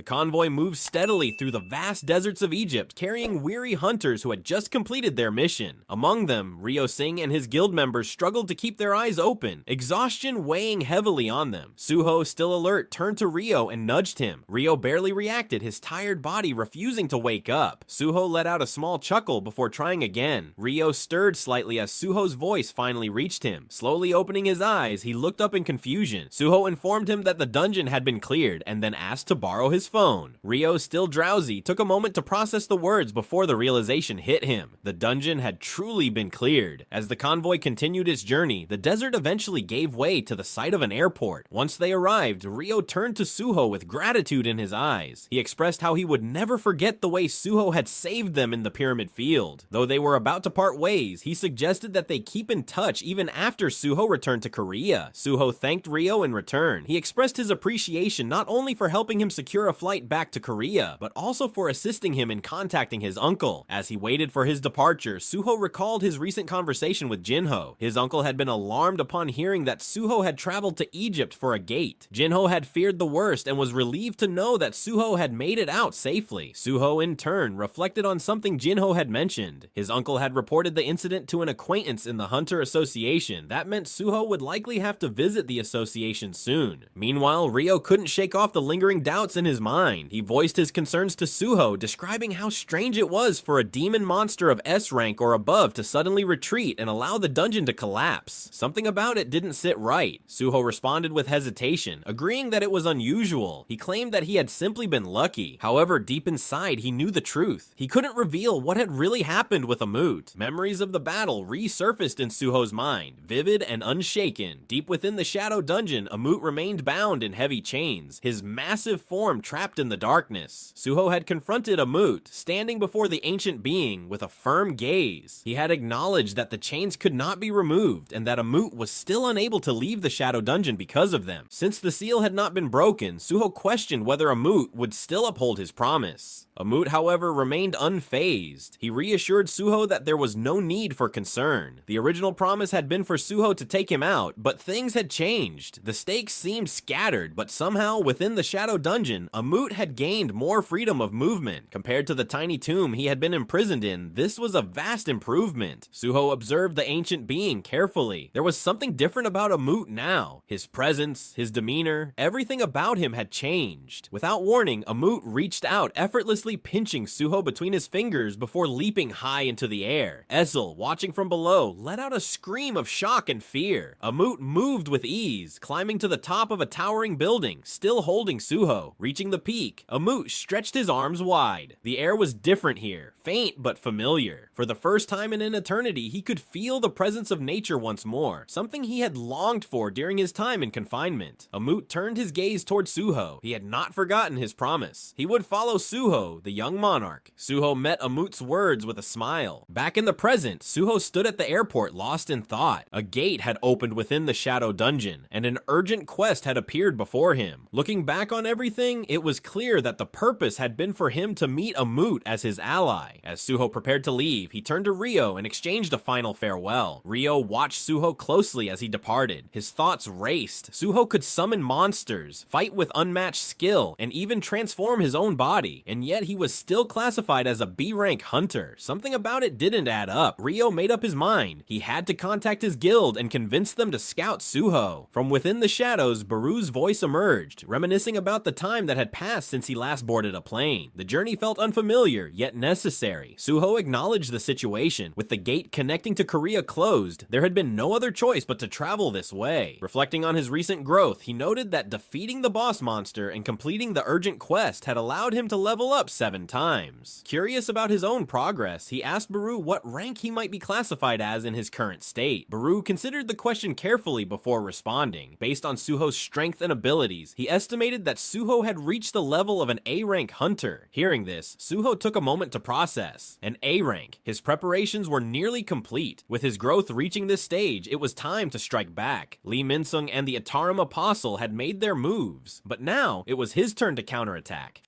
The convoy moved steadily through the vast deserts of Egypt, carrying weary hunters who had just completed their mission. Among them, Ryo Singh and his guild members struggled to keep their eyes open, exhaustion weighing heavily on them. Suho, still alert, turned to Ryo and nudged him. Ryo barely reacted, his tired body refusing to wake up. Suho let out a small chuckle before trying again. Ryo stirred slightly as Suho's voice finally reached him. Slowly opening his eyes, he looked up in confusion. Suho informed him that the dungeon had been cleared and then asked to borrow his phone. Ryo, still drowsy, took a moment to process the words before the realization hit him. The dungeon had truly been cleared. As the convoy continued its journey, the desert eventually gave way to the sight of an airport. Once they arrived, Ryo turned to Suho with gratitude in his eyes. He expressed how he would never forget the way Suho had saved them in the pyramid field. Though they were about to part ways, he suggested that they keep in touch even after Suho returned to Korea. Suho thanked Ryo in return. He expressed his appreciation not only for helping him secure a flight back to Korea, but also for assisting him in contacting his uncle. As he waited for his departure, Suho recalled his recent conversation with Jinho. His uncle had been alarmed upon hearing that Suho had traveled to Egypt for a gate. Jinho had feared the worst and was relieved to know that Suho had made it out safely. Suho, in turn, reflected on something Jinho had mentioned. His uncle had reported the incident to an acquaintance in the Hunter Association. That meant Suho would likely have to visit the association soon. Meanwhile, Ryo couldn't shake off the lingering doubts in his mind. He voiced his concerns to Suho, describing how strange it was for a demon monster of S rank or above to suddenly retreat and allow the dungeon to collapse. Something about it didn't sit right. Suho responded with hesitation, agreeing that it was unusual. He claimed that he had simply been lucky. However, deep inside, he knew the truth. He couldn't reveal what had really happened with Ammut. Memories of the battle resurfaced in Suho's mind, vivid and unshaken. Deep within the shadow dungeon, Ammut remained bound in heavy chains, his massive form trapped in the darkness. Suho had confronted Ammut, standing before the ancient being with a firm gaze. He had acknowledged that the chains could not be removed and that Ammut was still unable to leave the shadow dungeon because of them. Since the seal had not been broken, Suho questioned whether Ammut would still uphold his promise. Ammut, however, remained unfazed. He reassured Suho that there was no need for concern. The original promise had been for Suho to take him out, but things had changed. The stakes seemed scattered, but somehow within the shadow dungeon, Ammut had gained more freedom of movement. Compared to the tiny tomb he had been imprisoned in, this was a vast improvement. Suho observed the ancient being carefully. There was something different about Ammut now. His presence, his demeanor, everything about him had changed. Without warning, Ammut reached out, effortlessly pinching Suho between his fingers before leaping high into the air. Esil, watching from below, let out a scream of shock and fear. Ammut moved with ease, climbing to the top of a towering building, still holding Suho. Reaching the peak, Ammut stretched his arms wide. The air was different here, faint but familiar. For the first time in an eternity, he could feel the presence of nature once more, something he had longed for during his time in confinement. Ammut turned his gaze toward Suho. He had not forgotten his promise. He would follow Suho, the young monarch. Suho met Ammut's words with a smile. Back in the present, Suho stood at the airport lost in thought. A gate had opened within the shadow dungeon, and an urgent quest had appeared before him. Looking back on everything, it was clear that the purpose had been for him to meet Ammut as his ally. As Suho prepared to leave, he turned to Ryo and exchanged a final farewell. Ryo watched Suho closely as he departed. His thoughts raced. Suho could summon monsters, fight with unmatched skill, and even transform his own body, and yet he was still classified as a B-rank hunter. Something about it didn't add up. Ryo made up his mind. He had to contact his guild and convince them to scout Suho. From within the shadows, Beru's voice emerged, reminiscing about the time that had passed since he last boarded a plane. The journey felt unfamiliar, yet necessary. Suho acknowledged the situation. With the gate connecting to Korea closed, there had been no other choice but to travel this way. Reflecting on his recent growth, he noted that defeating the boss monster and completing the urgent quest had allowed him to level up 7 times. Curious about his own progress, he asked Beru what rank he might be classified as in his current state. Beru considered the question carefully before responding. Based on Suho's strength and abilities, he estimated that Suho had reached the level of an A-rank hunter. Hearing this, Suho took a moment to process. An A-rank. His preparations were nearly complete. With his growth reaching this stage, it was time to strike back. Lee Minsung and the Ataram Apostle had made their moves, but now it was his turn to counterattack.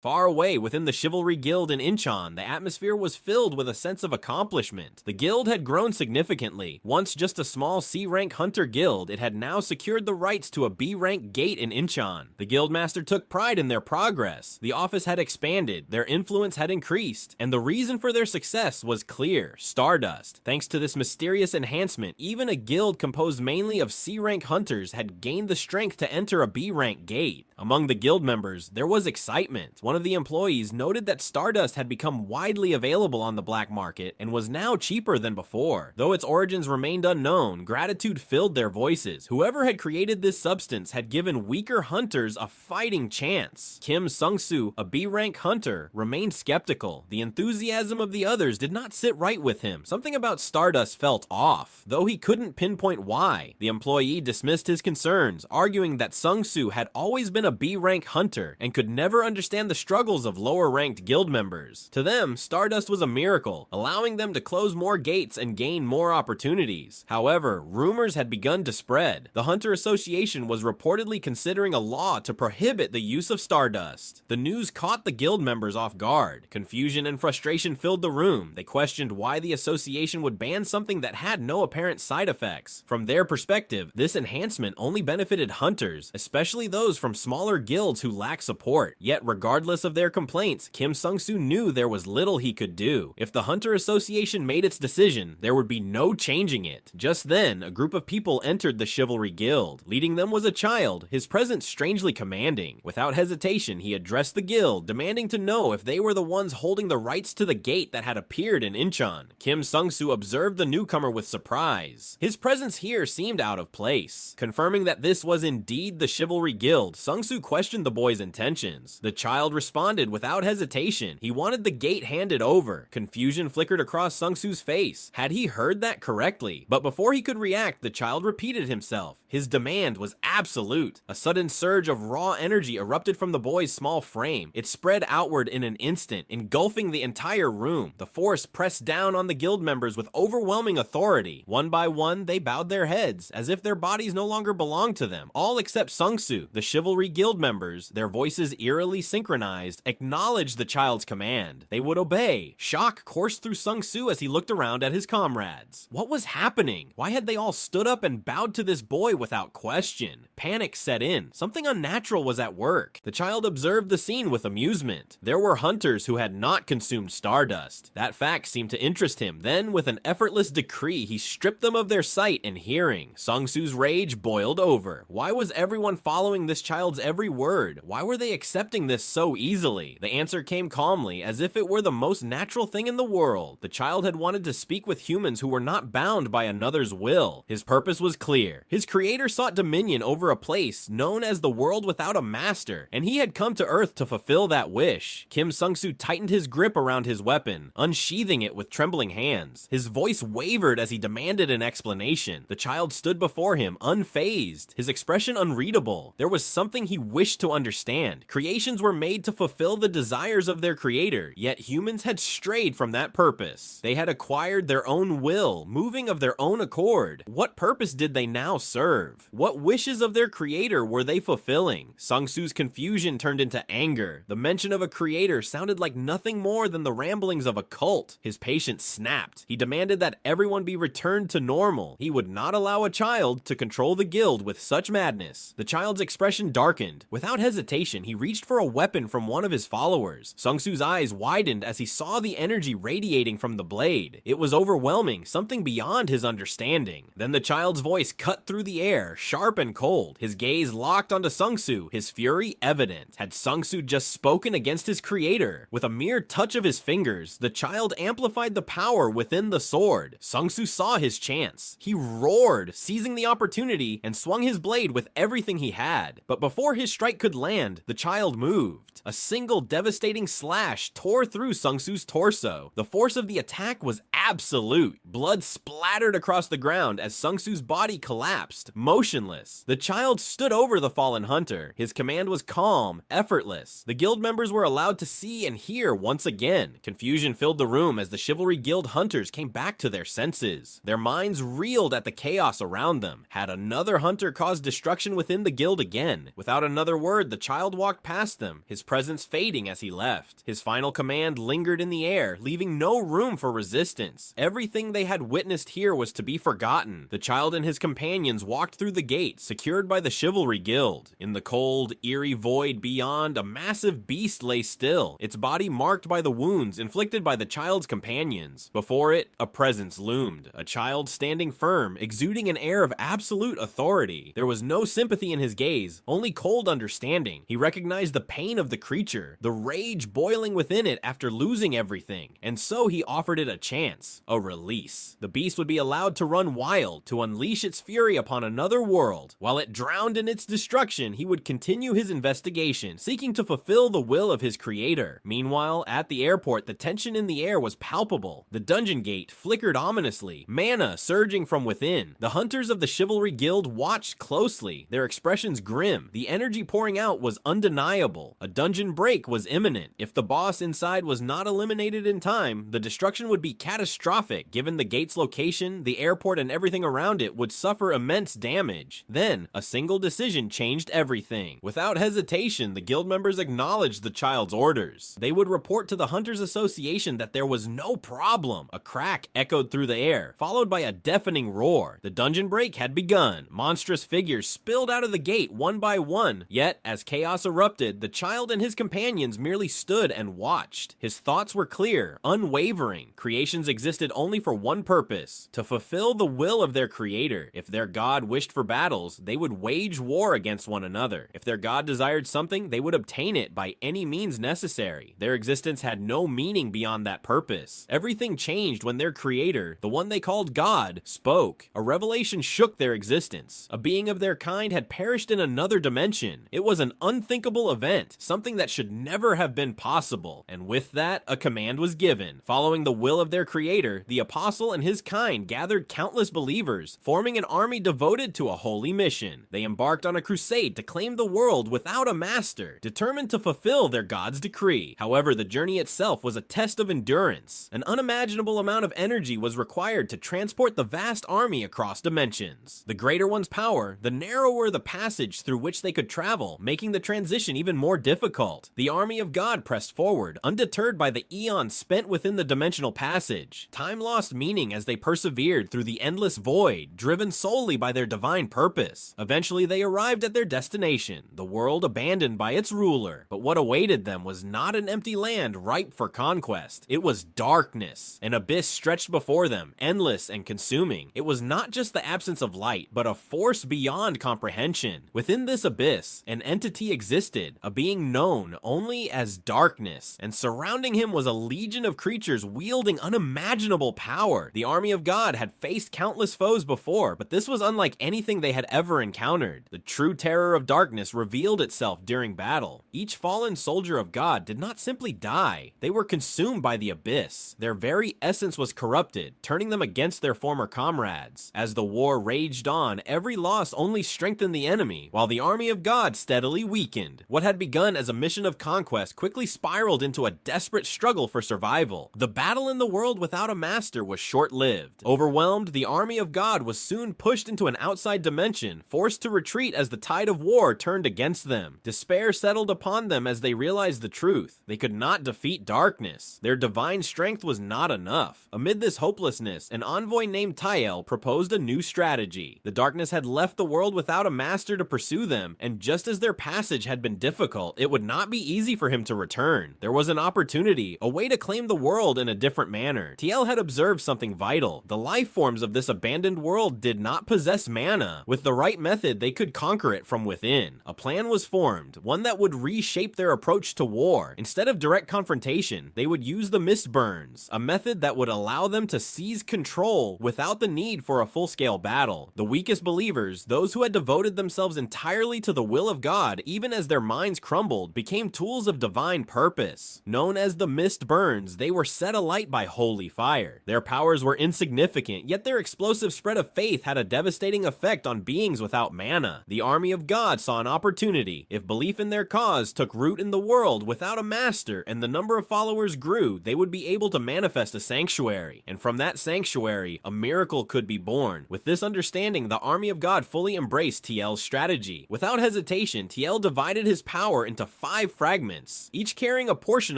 Far away within the Chivalry Guild in Incheon, the atmosphere was filled with a sense of accomplishment. The guild had grown significantly. Once just a small C-rank hunter guild, it had now secured the rights to a B-rank gate in Incheon. The guildmaster took pride in their progress. The office had expanded, their influence had increased, and the reason for their success was clear: Stardust. Thanks to this mysterious enhancement, even a guild composed mainly of C-rank hunters had gained the strength to enter a B-rank gate. Among the guild members, there was excitement. One of the employees noted that Stardust had become widely available on the black market and was now cheaper than before. Though its origins remained unknown, gratitude filled their voices. Whoever had created this substance had given weaker hunters a fighting chance. Kim Sung-soo, a B-rank hunter, remained skeptical. The enthusiasm of the others did not sit right with him. Something about Stardust felt off, though he couldn't pinpoint why. The employee dismissed his concerns, arguing that Sung-soo had always been a B-rank hunter and could never understand the struggles of lower-ranked guild members. To them, Stardust was a miracle, allowing them to close more gates and gain more opportunities. However, rumors had begun to spread. The Hunter Association was reportedly considering a law to prohibit the use of Stardust. The news caught the guild members off guard. Confusion and frustration filled the room. They questioned why the association would ban something that had no apparent side effects. From their perspective, this enhancement only benefited hunters, especially those from smaller guilds who lack support. Yet, regardless of their complaints, Kim Sung-soo knew there was little he could do. If the Hunter Association made its decision, there would be no changing it. Just then, a group of people entered the Chivalry Guild. Leading them was a child, his presence strangely commanding. Without hesitation, he addressed the guild, demanding to know if they were the ones holding the rights to the gate that had appeared in Incheon. Kim Sung-soo observed the newcomer with surprise. His presence here seemed out of place. Confirming that this was indeed the Chivalry Guild, Sung-soo questioned the boy's intentions. The child responded without hesitation. He wanted the gate handed over. Confusion flickered across Sung-soo's face. Had he heard that correctly? But before he could react, the child repeated himself. His demand was absolute. A sudden surge of raw energy erupted from the boy's small frame. It spread outward in an instant, engulfing the entire room. The force pressed down on the guild members with overwhelming authority. One by one, they bowed their heads, as if their bodies no longer belonged to them. All except Sung-soo. The Chivalry Guild members, their voices eerily synchronized, acknowledged the child's command. They would obey. Shock coursed through Sung-soo as he looked around at his comrades. What was happening? Why had they all stood up and bowed to this boy without question? Panic set in. Something unnatural was at work. The child observed the scene with amusement. There were hunters who had not consumed Stardust. That fact seemed to interest him. Then, with an effortless decree, he stripped them of their sight and hearing. Sung-soo's rage boiled over. Why was everyone following this child's every word? Why were they accepting this so easily? The answer came calmly, as if it were the most natural thing in the world. The child had wanted to speak with humans who were not bound by another's will. His purpose was clear. His creator sought dominion over a place known as the world without a master, and he had come to Earth to fulfill that wish. Kim Sung-soo tightened his grip around his weapon, unsheathing it with trembling hands. His voice wavered as he demanded an explanation. The child stood before him, unfazed, his expression unreadable. There was something he wished to understand. Creations were made to fulfill the desires of their creator, yet humans had strayed from that purpose. They had acquired their own will, moving of their own accord. What purpose did they now serve? What wishes of their creator were they fulfilling? Sung-soo's confusion turned into anger. The mention of a creator sounded like nothing more than the ramblings of a cult. His patience snapped. He demanded that everyone be returned to normal. He would not allow a child to control the guild with such madness. The child's expression darkened. Without hesitation, he reached for a weapon from one of his followers. Sung-soo's eyes widened as he saw the energy radiating from the blade. It was overwhelming, something beyond his understanding. Then the child's voice cut through the air, sharp and cold. His gaze locked onto Sung-soo, his fury evident. Had Sung-soo just spoken against his creator? With a mere touch of his fingers, the child amplified the power within the sword. Sung-soo saw his chance. He roared, seizing the opportunity, and swung his blade with everything he had. But before his strike could land, the child moved. A single devastating slash tore through Sung-soo's torso. The force of the attack was absolute. Blood splattered across the ground as Sung-soo's body collapsed, motionless. The child stood over the fallen hunter. His command was calm, effortless. The guild members were allowed to see and hear once again. Confusion filled the room as the Chivalry Guild hunters came back to their senses. Their minds reeled at the chaos around them. Had another hunter caused destruction within the guild again? Without another word, the child walked past them, his presence fading as he left. His final command lingered in the air, leaving no room for resistance. Everything they had witnessed here was to be forgotten. The child and his companions walked through the gate, secured by the Chivalry Guild. In the cold, eerie void beyond, a massive beast lay still, its body marked by the wounds inflicted by the child's companions. Before it, a presence loomed, a child standing firm, exuding an air of absolute authority. There was no sympathy in his gaze, only cold understanding. He recognized the pain of the creature, the rage boiling within it after losing everything, and so he offered it a chance, a release. The beast would be allowed to run wild, to unleash its fury upon another world. While it drowned in its destruction, he would continue his investigation, seeking to fulfill the will of his creator. Meanwhile, at the airport, the tension in the air was palpable. The dungeon gate flickered ominously, mana surging from within. The hunters of the Chivalry Guild watched closely, their expressions grim. The energy pouring out was undeniable. A dungeon break was imminent. If the boss inside was not eliminated in time, the destruction would be catastrophic. Given the gate's location, the airport and everything around it would suffer immense damage. Then, a single decision changed everything. Without hesitation, the guild members acknowledged the child's orders. They would report to the Hunters Association that there was no problem. A crack echoed through the air, followed by a deafening roar. The dungeon break had begun. Monstrous figures spilled out of the gate one by one. Yet, as chaos erupted, the child and his companions merely stood and watched. His thoughts were clear, unwavering. Creations existed only for one purpose: to fulfill the will of their creator. If their god wished for battles, they would wage war against one another. If their god desired something, they would obtain it by any means necessary. Their existence had no meaning beyond that purpose. Everything changed when their creator, the one they called God, spoke. A revelation shook their existence. A being of their kind had perished in another dimension. It was an unthinkable event, something that should never have been possible. And with that, a command was given. Following the will of their creator, the apostle and his kind gathered countless believers, forming an army devoted to a holy mission. They embarked on a crusade to claim the world without a master, determined to fulfill their god's decree. However, the journey itself was a test of endurance. An unimaginable amount of energy was required to transport the vast army across dimensions. The greater one's power, the narrower the passage through which they could travel, making the transition even more difficult. The army of God pressed forward, undeterred by the eons spent within the dimensional passage. Time lost meaning as they persevered through the endless void, driven solely by their divine purpose. Eventually, they arrived at their destination, the world abandoned by its ruler. But what awaited them was not an empty land ripe for conquest. It was darkness. An abyss stretched before them, endless and consuming. It was not just the absence of light, but a force beyond comprehension. Within this abyss, an entity existed, a being known only as darkness, and surrounding him was a legion of creatures wielding unimaginable power. The army of God had faced countless foes before, but this was unlike anything they had ever encountered. The true terror of darkness revealed itself during battle. Each fallen soldier of God did not simply die. They were consumed by the abyss. Their very essence was corrupted, turning them against their former comrades. As the war raged on, every loss only strengthened the enemy, while the army of God steadily weakened. What had begun as a mission of conquest quickly spiraled into a desperate struggle for survival. The battle in the world without a master was short-lived. Overwhelmed, the army of God was soon pushed into an outside dimension, forced to retreat as the tide of war turned against them. Despair settled upon them as they realized the truth. They could not defeat darkness. Their divine strength was not enough. Amid this hopelessness, an envoy named Tyel proposed a new strategy. The darkness had left the world without a master to pursue them, and just as their passage had been difficult, it would not be easy for him to return. There was an opportunity, a way to claim the world in a different manner. Tyel had observed something vital. The life forms of this abandoned world did not possess mana. With the right method, they could conquer it from within. A plan was formed, one that would reshape their approach to war. Instead of direct confrontation, they would use the mist burns, a method that would allow them to seize control without the need for a full-scale battle. The weakest believers, those who had devoted themselves entirely to the will of God, even as their minds crumbled, became tools of divine purpose. Known as the mist burns, they were set alight by holy fire. Their powers were insignificant, yet their explosive spread of faith had a devastating effect on beings without mana. The army of God saw an opportunity. If belief in their cause took root in the world without a master and the number of followers grew, they would be able to manifest a sanctuary. And from that sanctuary, a miracle could be born. With this understanding, the army of God fully embraced Tyel's strategy. Without hesitation, Tyel divided his power into 5 fragments, each carrying a portion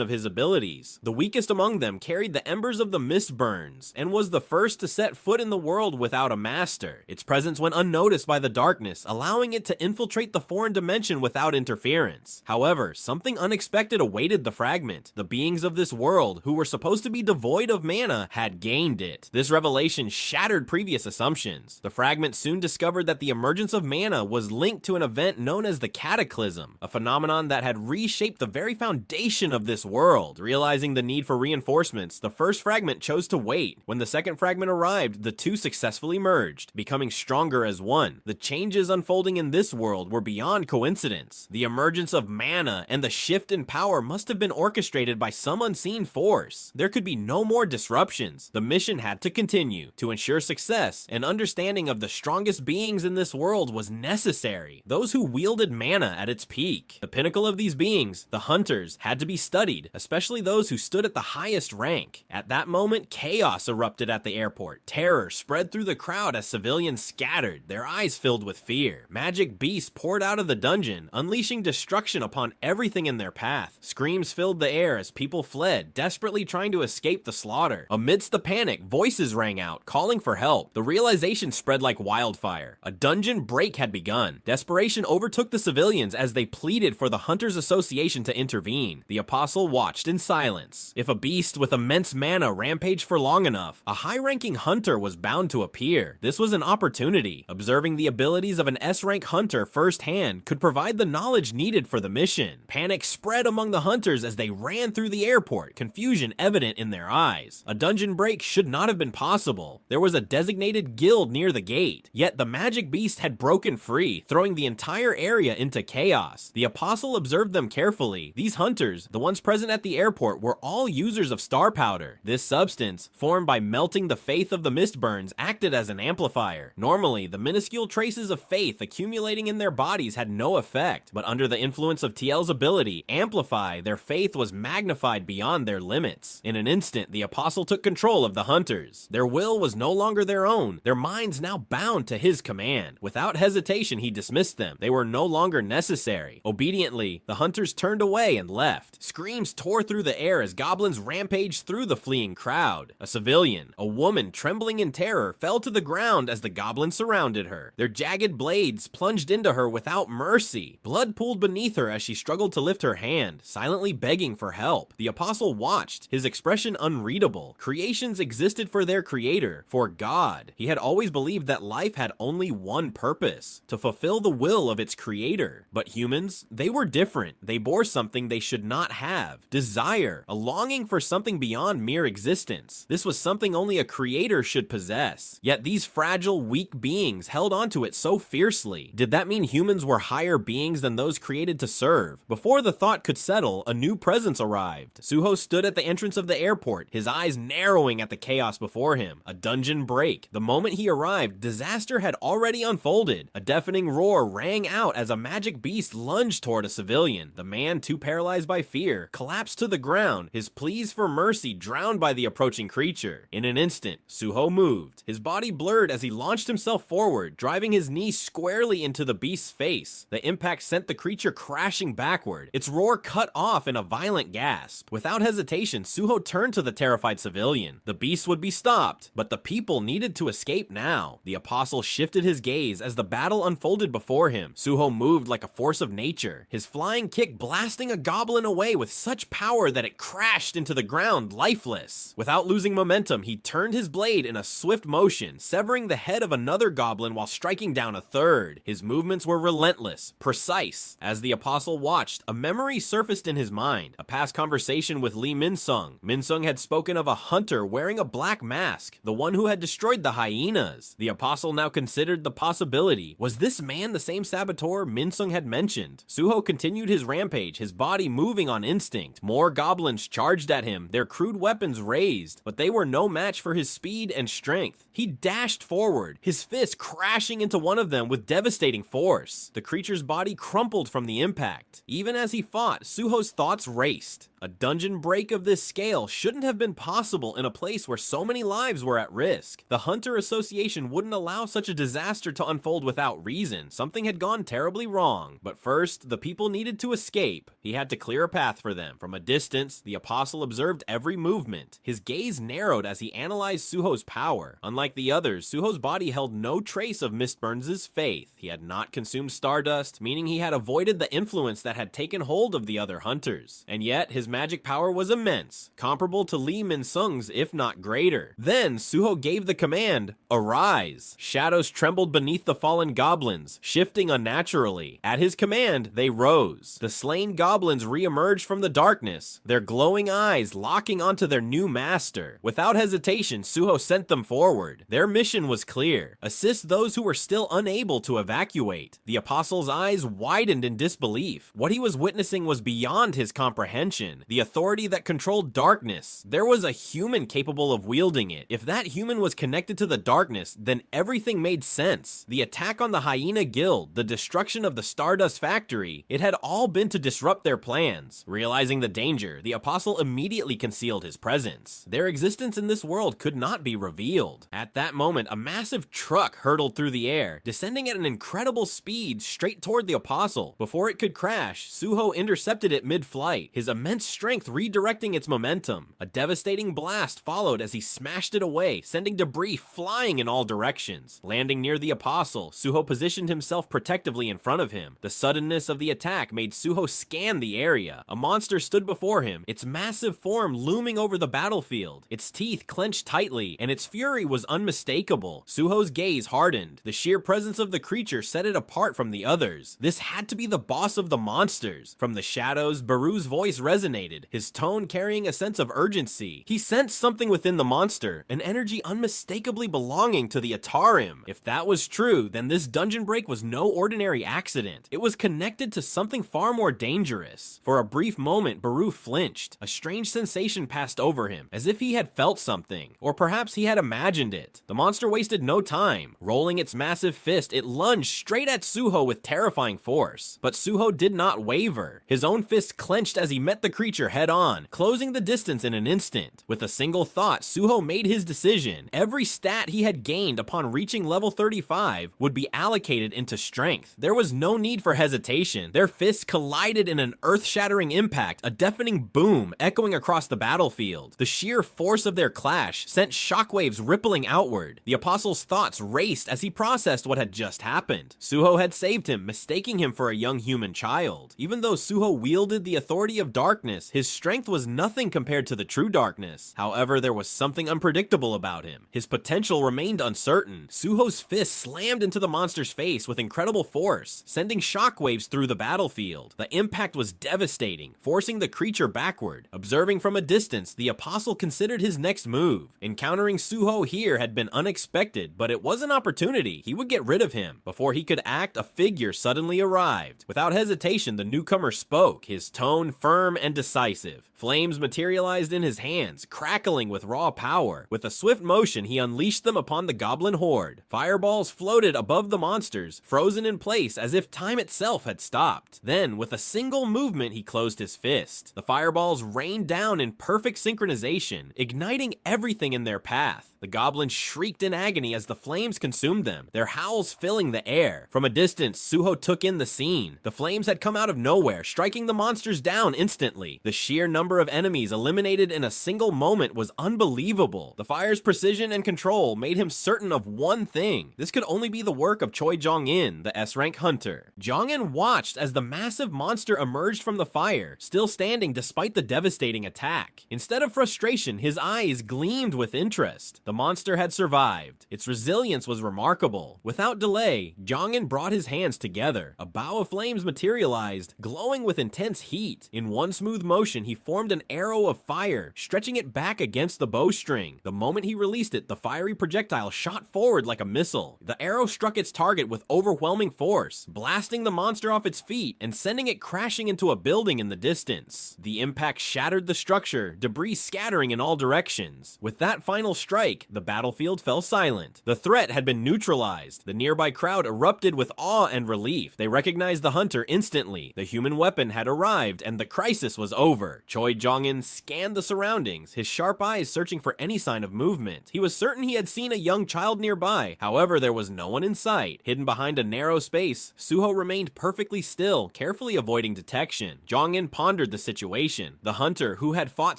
of his abilities. The weakest among them carried the embers of the mist burns, and was the first to set foot in the world without a master. Its presence went unnoticed by the darkness, allowing it to infiltrate the foreign dimension without interference. However, something unexpected awaited the fragment. The beings of this world, who were supposed to be devoid of mana, had gained it. This revelation shattered previous assumptions. The fragment soon discovered that the emergence of mana was linked to an event known as the Cataclysm, a phenomenon that had reshaped the very foundation of this world. Realizing the need for reinforcements, the first fragment chose to wait. When the second fragment arrived, the two successfully merged, becoming stronger as one. The changes unfolding in this world were beyond coincidence. The emergence of mana and the shift in power must have been orchestrated by some unseen force. There could be no more disruptions. The mission had to continue. To ensure success, an understanding of the strongest beings in this world was necessary. Those who wielded mana at its peak. The pinnacle of these beings, the hunters, had to be studied, especially those who stood at the highest rank. At that moment, chaos erupted at the airport. Terror spread through the crowd as civilians scattered, their eyes filled with fear. Magic beasts poured out of the dungeon, unleashing destruction upon everything in their path. Screams filled the air as people fled, desperately trying to escape the slaughter. Amidst the panic, voices rang out, calling for help. The realization spread like wildfire. A dungeon break had begun. Desperation overtook the civilians as they pleaded for the Hunters Association to intervene. The apostle watched in silence. If a beast with immense mana rampaged for long enough, a high-ranking hunter was bound to appear. This was an opportunity. Observing the abilities of an S-rank hunter firsthand could provide the knowledge needed for the mission. Panic spread among the hunters as they ran through the airport, confusion evident in their eyes. A dungeon break should not have been possible. There was a designated guild near the gate, yet the magic beast had broken free, throwing the entire area into chaos. The apostle observed them carefully. These hunters, the ones present at the airport, were all users of star powder. This substance, formed by melting the faith of the mistburns, acted as an amplifier. Normally, the minuscule traces of faith accumulating in their bodies had no effect, but under the influence of TL's ability, Amplify, their faith was magnified beyond their limits. In an instant, the apostle took control of the hunters. Their will was no longer their own, their minds now bound to his command. Without hesitation, he dismissed them. They were no longer necessary. Obediently, the hunters turned away and left. Screams tore through the air as goblins rampaged through the fleeing crowd. A civilian, a woman trembling in terror, fell to the ground as the goblins surrounded her. Their jagged blades plunged into her without mercy. Blood pooled beneath her as she struggled to lift her hand, silently begging for help. The apostle watched, his expression unreadable. Creations existed for their creator, for God. He had always believed that life had only one purpose, to fulfill the will of its creator. But humans, they were different. They bore something they should not have. Desire, a longing for something beyond mere existence. This was something only a creator should possess. Yet these fragile, weak beings held onto it so fiercely. Did that mean humans were higher beings than those created to serve? Before the thought could settle, a new presence arrived. Suho stood at the entrance of the airport, his eyes narrowing at the chaos before him. A dungeon break. The moment he arrived, disaster had already unfolded. A deafening roar rang out as a magic beast lunged toward a civilian. The man, too paralyzed by fear, collapsed to the ground, his pleas for mercy drowned by the approaching creature. In an instant, Suho moved. His body blurred as he launched himself forward, driving his knee squarely into the beast's face. The impact sent the creature crashing backward, its roar cut off in a violent gasp. Without hesitation, Suho turned to the terrified civilian. The beast would be stopped, but the people needed to escape now. The apostle shifted his gaze as the battle unfolded before him. Suho moved like a force of nature, his flying kick blasting a goblin away with such power that it crashed into the ground lifeless. Without losing momentum, he turned his blade in a swift motion, severing the head of another goblin while striking down a third. His movements were relentless, precise. As the apostle watched, a memory surfaced in his mind, a past conversation with Lee Min-sung. Min-sung had spoken of a hunter wearing a black mask, the one who had destroyed the hyenas. The apostle now considered the possibility. Was this man the same saboteur Min-sung had mentioned? Suho continued his rampage, his body moving on instinct. More goblins charged at him, their crude weapons raised, but they were no match for his speed and strength. He dashed forward, his fist crashing into one of them with devastating force. The creature's body crumpled from the impact. Even as he fought, Suho's thoughts raced. A dungeon break of this scale shouldn't have been possible in a place where so many lives were at risk. The Hunter Association wouldn't allow such a disaster to unfold without reason. Something had gone terribly wrong. But first, the people needed to escape. He had to clear a path for them. From a distance, the Apostle observed every movement. His gaze narrowed as he analyzed Suho's power. Unlike the others, Suho's body held no trace of Mistburns' faith. He had not consumed stardust, meaning he had avoided the influence that had taken hold of the other hunters. And yet, his magic power was immense, comparable to Lee Min-sung's if not greater. Then, Suho gave the command, "Arise." Shadows trembled beneath the fallen goblins, shifting unnaturally. At his command, they rose. The slain goblins re-emerged from the darkness, their glowing eyes locking onto their new master. Without hesitation, Suho sent them forward. Their mission was clear: assist those who were still unable to evacuate. The Apostle's eyes widened in disbelief. What he was witnessing was beyond his comprehension. The authority that controlled darkness. There was a human capable of wielding it. If that human was connected to the darkness, then everything made sense. The attack on the Hyena Guild, the destruction of the Stardust Factory, it had all been to disrupt their plans. Realizing the danger, the Apostle immediately concealed his presence. Their existence in this world could not be revealed. At that moment, a massive truck hurtled through the air, descending at an incredible speed straight toward the Apostle. Before it could crash, Suho intercepted it mid-flight, his immense strength redirecting its momentum. A devastating blast followed as he smashed it away, sending debris flying in all directions. Landing near the Apostle, Suho positioned himself protectively in front of him. The suddenness of the attack made Suho scan the area. A monster stood before him, its massive form looming over the battlefield. Its teeth clenched tightly, and its fury was unmistakable. Suho's gaze hardened. The sheer presence of the creature set it apart from the others. This had to be the boss of the monsters. From the shadows, Beru's voice resonated, his tone carrying a sense of urgency. He sensed something within the monster, an energy unmistakably belonging to the Atarim. If that was true, then this dungeon break was no ordinary accident. It was connected to something far more dangerous. For a brief moment, Beru flinched. A strange sensation passed over him, as if he had felt something, or perhaps he had imagined it. The monster wasted no time. Rolling its massive fist, it lunged straight at Suho with terrifying force. But Suho did not waver. His own fist clenched as he met the creature head-on, closing the distance in an instant. With a single thought, Suho made his decision. Every stat he had gained upon reaching level 35 would be allocated into strength. There was no need for hesitation. Their fists collided in an earth-shattering impact, a deafening boom echoing across the battlefield. The sheer force of their clash sent shockwaves rippling outward. The Apostle's thoughts raced as he processed what had just happened. Suho had saved him, mistaking him for a young human child. Even though Suho wielded the authority of darkness, his strength was nothing compared to the true darkness. However, there was something unpredictable about him. His potential remained uncertain. Suho's fist slammed into the monster's face with incredible force, sending shockwaves through the battlefield. The impact was devastating, forcing the creature backward. Observing from a distance, the Apostle considered his next move. Encountering Suho here had been unexpected, but it was an opportunity. He would get rid of him. Before he could act, a figure suddenly arrived. Without hesitation, the newcomer spoke, his tone firm and decisive. Flames materialized in his hands, crackling with raw power. With a swift motion, he unleashed them upon the goblin horde. Fireballs floated above the monsters, frozen in place as if time itself had stopped. Then, with a single movement, he closed his fist. The fireballs rained down in perfect synchronization, igniting everything in their path. The goblins shrieked in agony as the flames consumed them, their howls filling the air. From a distance, Suho took in the scene. The flames had come out of nowhere, striking the monsters down instantly. The sheer number of enemies eliminated in a single moment was unbelievable. The fire's precision and control made him certain of one thing. This could only be the work of Choi Jong-in, the S-rank hunter. Jong-in watched as the massive monster emerged from the fire, still standing despite the devastating attack. Instead of frustration, his eyes gleamed with interest. The monster had survived. Its resilience was remarkable. Without delay, Jong-in brought his hands together. A bow of flames materialized, glowing with intense heat. In one smooth motion, he formed an arrow of fire, stretching it back against the bowstring. The moment he released it, the fiery projectile shot forward like a missile. The arrow struck its target with overwhelming force, blasting the monster off its feet and sending it crashing into a building in the distance. The impact shattered the structure, debris scattering in all directions. With that final strike, the battlefield fell silent. The threat had been neutralized. The nearby crowd erupted with awe and relief. They recognized the hunter instantly. The human weapon had arrived, and the crisis was was over. Choi Jong-in scanned the surroundings, his sharp eyes searching for any sign of movement. He was certain he had seen a young child nearby, however there was no one in sight. Hidden behind a narrow space, Suho remained perfectly still, carefully avoiding detection. Jong-in pondered the situation. The hunter, who had fought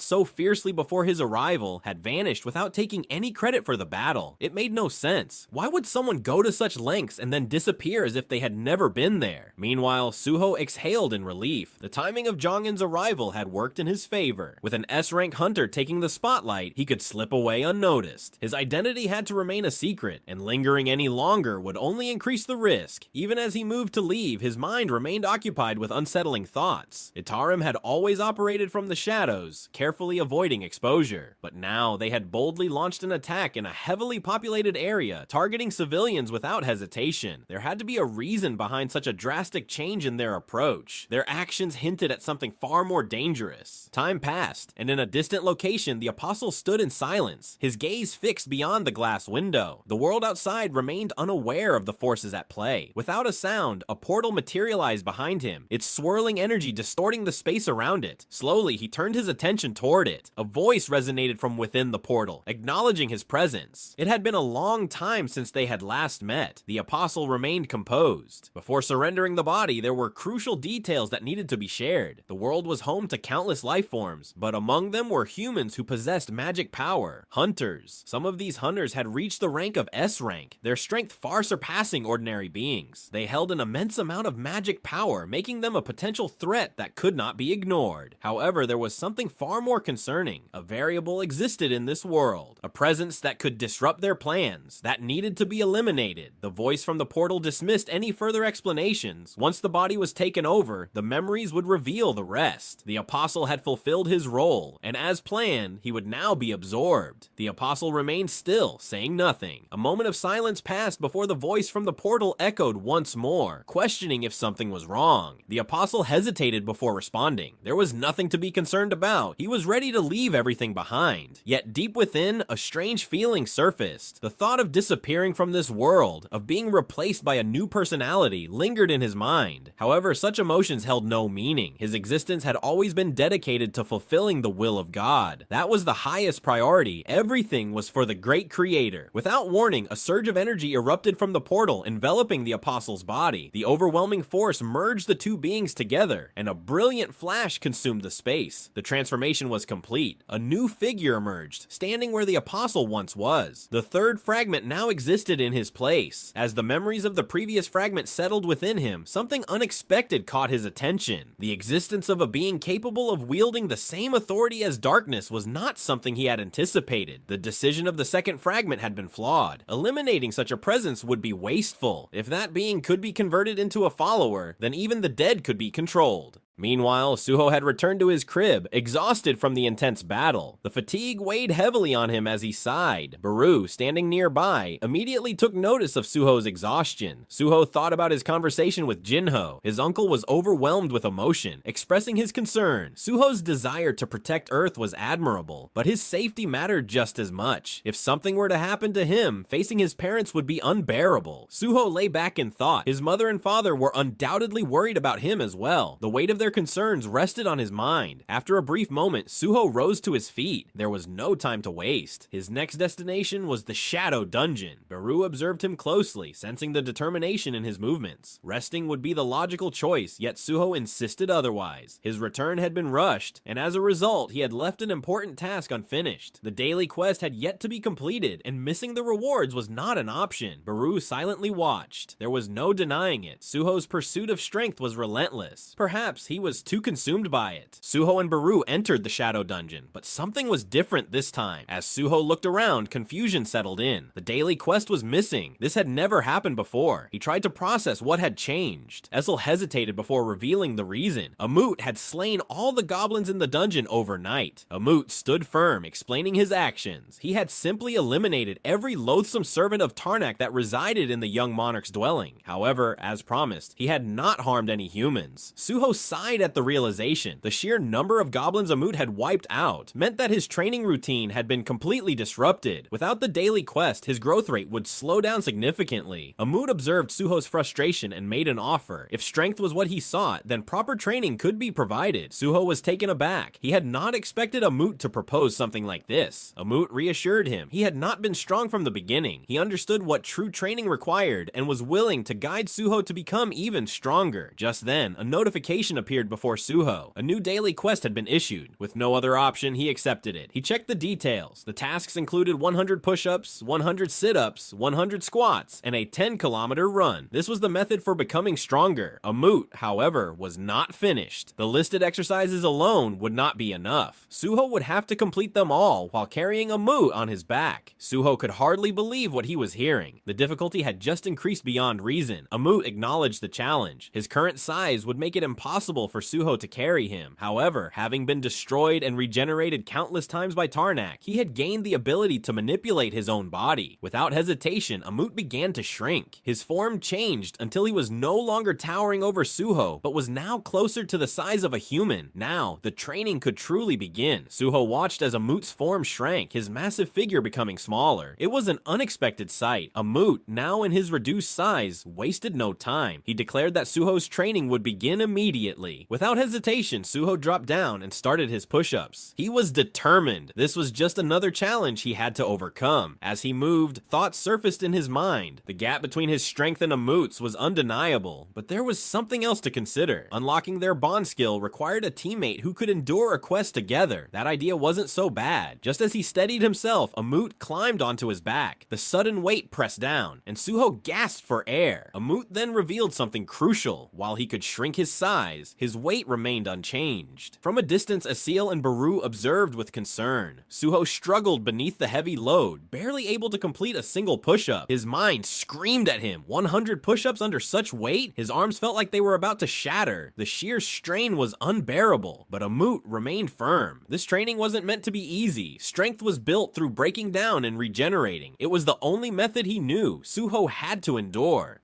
so fiercely before his arrival, had vanished without taking any credit for the battle. It made no sense. Why would someone go to such lengths and then disappear as if they had never been there? Meanwhile, Suho exhaled in relief. The timing of Jong-in's arrival had worked in his favor. With an S-rank hunter taking the spotlight, he could slip away unnoticed. His identity had to remain a secret, and lingering any longer would only increase the risk. Even as he moved to leave, his mind remained occupied with unsettling thoughts. Itarim had always operated from the shadows, carefully avoiding exposure. But now, they had boldly launched an attack in a heavily populated area, targeting civilians without hesitation. There had to be a reason behind such a drastic change in their approach. Their actions hinted at something far more dangerous. Time passed, and in a distant location, the apostle stood in silence, his gaze fixed beyond the glass window. The world outside remained unaware of the forces at play. Without a sound, a portal materialized behind him, its swirling energy distorting the space around it. Slowly, he turned his attention toward it. A voice resonated from within the portal, acknowledging his presence. It had been a long time since they had last met. The apostle remained composed. Before surrendering the body, there were crucial details that needed to be shared. The world was home to countless life forms, but among them were humans who possessed magic power. Hunters. Some of these hunters had reached the rank of S rank, their strength far surpassing ordinary beings. They held an immense amount of magic power, making them a potential threat that could not be ignored. However, there was something far more concerning. A variable existed in this world, a presence that could disrupt their plans, that needed to be eliminated. The voice from the portal dismissed any further explanations. Once the body was taken over, the memories would reveal the rest. The apostle had fulfilled his role, and as planned, he would now be absorbed. The apostle remained still, saying nothing. A moment of silence passed before the voice from the portal echoed once more, questioning if something was wrong. The apostle hesitated before responding. There was nothing to be concerned about. He was ready to leave everything behind. Yet deep within, a strange feeling surfaced. The thought of disappearing from this world, of being replaced by a new personality, lingered in his mind. However, such emotions held no meaning. His existence had always been dedicated to fulfilling the will of God. That was the highest priority. Everything was for the great creator. Without warning, a surge of energy erupted from the portal, enveloping the apostle's body. The overwhelming force merged the two beings together, and a brilliant flash consumed the space. The transformation was complete. A new figure emerged, standing where the apostle once was. The third fragment now existed in his place. As the memories of the previous fragment settled within him, something unexpected caught his attention. The existence of a being capable of wielding the same authority as darkness was not something he had anticipated. The decision of the second fragment had been flawed. Eliminating such a presence would be wasteful. If that being could be converted into a follower, then even the dead could be controlled. Meanwhile, Suho had returned to his crib, exhausted from the intense battle. The fatigue weighed heavily on him as he sighed. Beru, standing nearby, immediately took notice of Suho's exhaustion. Suho thought about his conversation with Jinho. His uncle was overwhelmed with emotion, expressing his concern. Suho's desire to protect Earth was admirable, but his safety mattered just as much. If something were to happen to him, facing his parents would be unbearable. Suho lay back in thought. His mother and father were undoubtedly worried about him as well. The weight of their concerns rested on his mind. After a brief moment, Suho rose to his feet. There was no time to waste. His next destination was the Shadow Dungeon. Beru observed him closely, sensing the determination in his movements. Resting would be the logical choice, yet Suho insisted otherwise. His return had been rushed, and as a result, he had left an important task unfinished. The daily quest had yet to be completed, and missing the rewards was not an option. Beru silently watched. There was no denying it. Suho's pursuit of strength was relentless. Perhaps he was too consumed by it. Suho and Beru entered the Shadow Dungeon, but something was different this time. As Suho looked around, confusion settled in. The daily quest was missing. This had never happened before. He tried to process what had changed. Esil hesitated before revealing the reason. Ammut had slain all the goblins in the dungeon overnight. Ammut stood firm, explaining his actions. He had simply eliminated every loathsome servant of Tarnak that resided in the young monarch's dwelling. However, as promised, he had not harmed any humans. Suho sighed sighed at the realization. The sheer number of goblins Ammut had wiped out meant that his training routine had been completely disrupted. Without the daily quest, his growth rate would slow down significantly. Ammut observed Suho's frustration and made an offer. If strength was what he sought, then proper training could be provided. Suho was taken aback. He had not expected Ammut to propose something like this. Ammut reassured him. He had not been strong from the beginning. He understood what true training required and was willing to guide Suho to become even stronger. Just then, a notification appeared before Suho. A new daily quest had been issued. With no other option, he accepted it. He checked the details. The tasks included 100 push-ups, 100 sit-ups, 100 squats, and a 10-kilometer run. This was the method for becoming stronger. Ammut, however, was not finished. The listed exercises alone would not be enough. Suho would have to complete them all while carrying Ammut on his back. Suho could hardly believe what he was hearing. The difficulty had just increased beyond reason. Ammut acknowledged the challenge. His current size would make it impossible for Suho to carry him. However, having been destroyed and regenerated countless times by Tarnak, he had gained the ability to manipulate his own body. Without hesitation, Ammut began to shrink. His form changed until he was no longer towering over Suho, but was now closer to the size of a human. Now, the training could truly begin. Suho watched as Ammut's form shrank, his massive figure becoming smaller. It was an unexpected sight. Ammut, now in his reduced size, wasted no time. He declared that Suho's training would begin immediately. Without hesitation, Suho dropped down and started his push-ups. He was determined. This was just another challenge he had to overcome. As he moved, thoughts surfaced in his mind. The gap between his strength and Ammut's was undeniable, but there was something else to consider. Unlocking their bond skill required a teammate who could endure a quest together. That idea wasn't so bad. Just as he steadied himself, Ammut climbed onto his back. The sudden weight pressed down, and Suho gasped for air. Ammut then revealed something crucial. While he could shrink his size, his weight remained unchanged. From a distance, Esil and Beru observed with concern. Suho struggled beneath the heavy load, barely able to complete a single push-up. His mind screamed at him. 100 push-ups under such weight? His arms felt like they were about to shatter. The sheer strain was unbearable, but Ammut remained firm. This training wasn't meant to be easy. Strength was built through breaking down and regenerating. It was the only method he knew. Suho had to endure.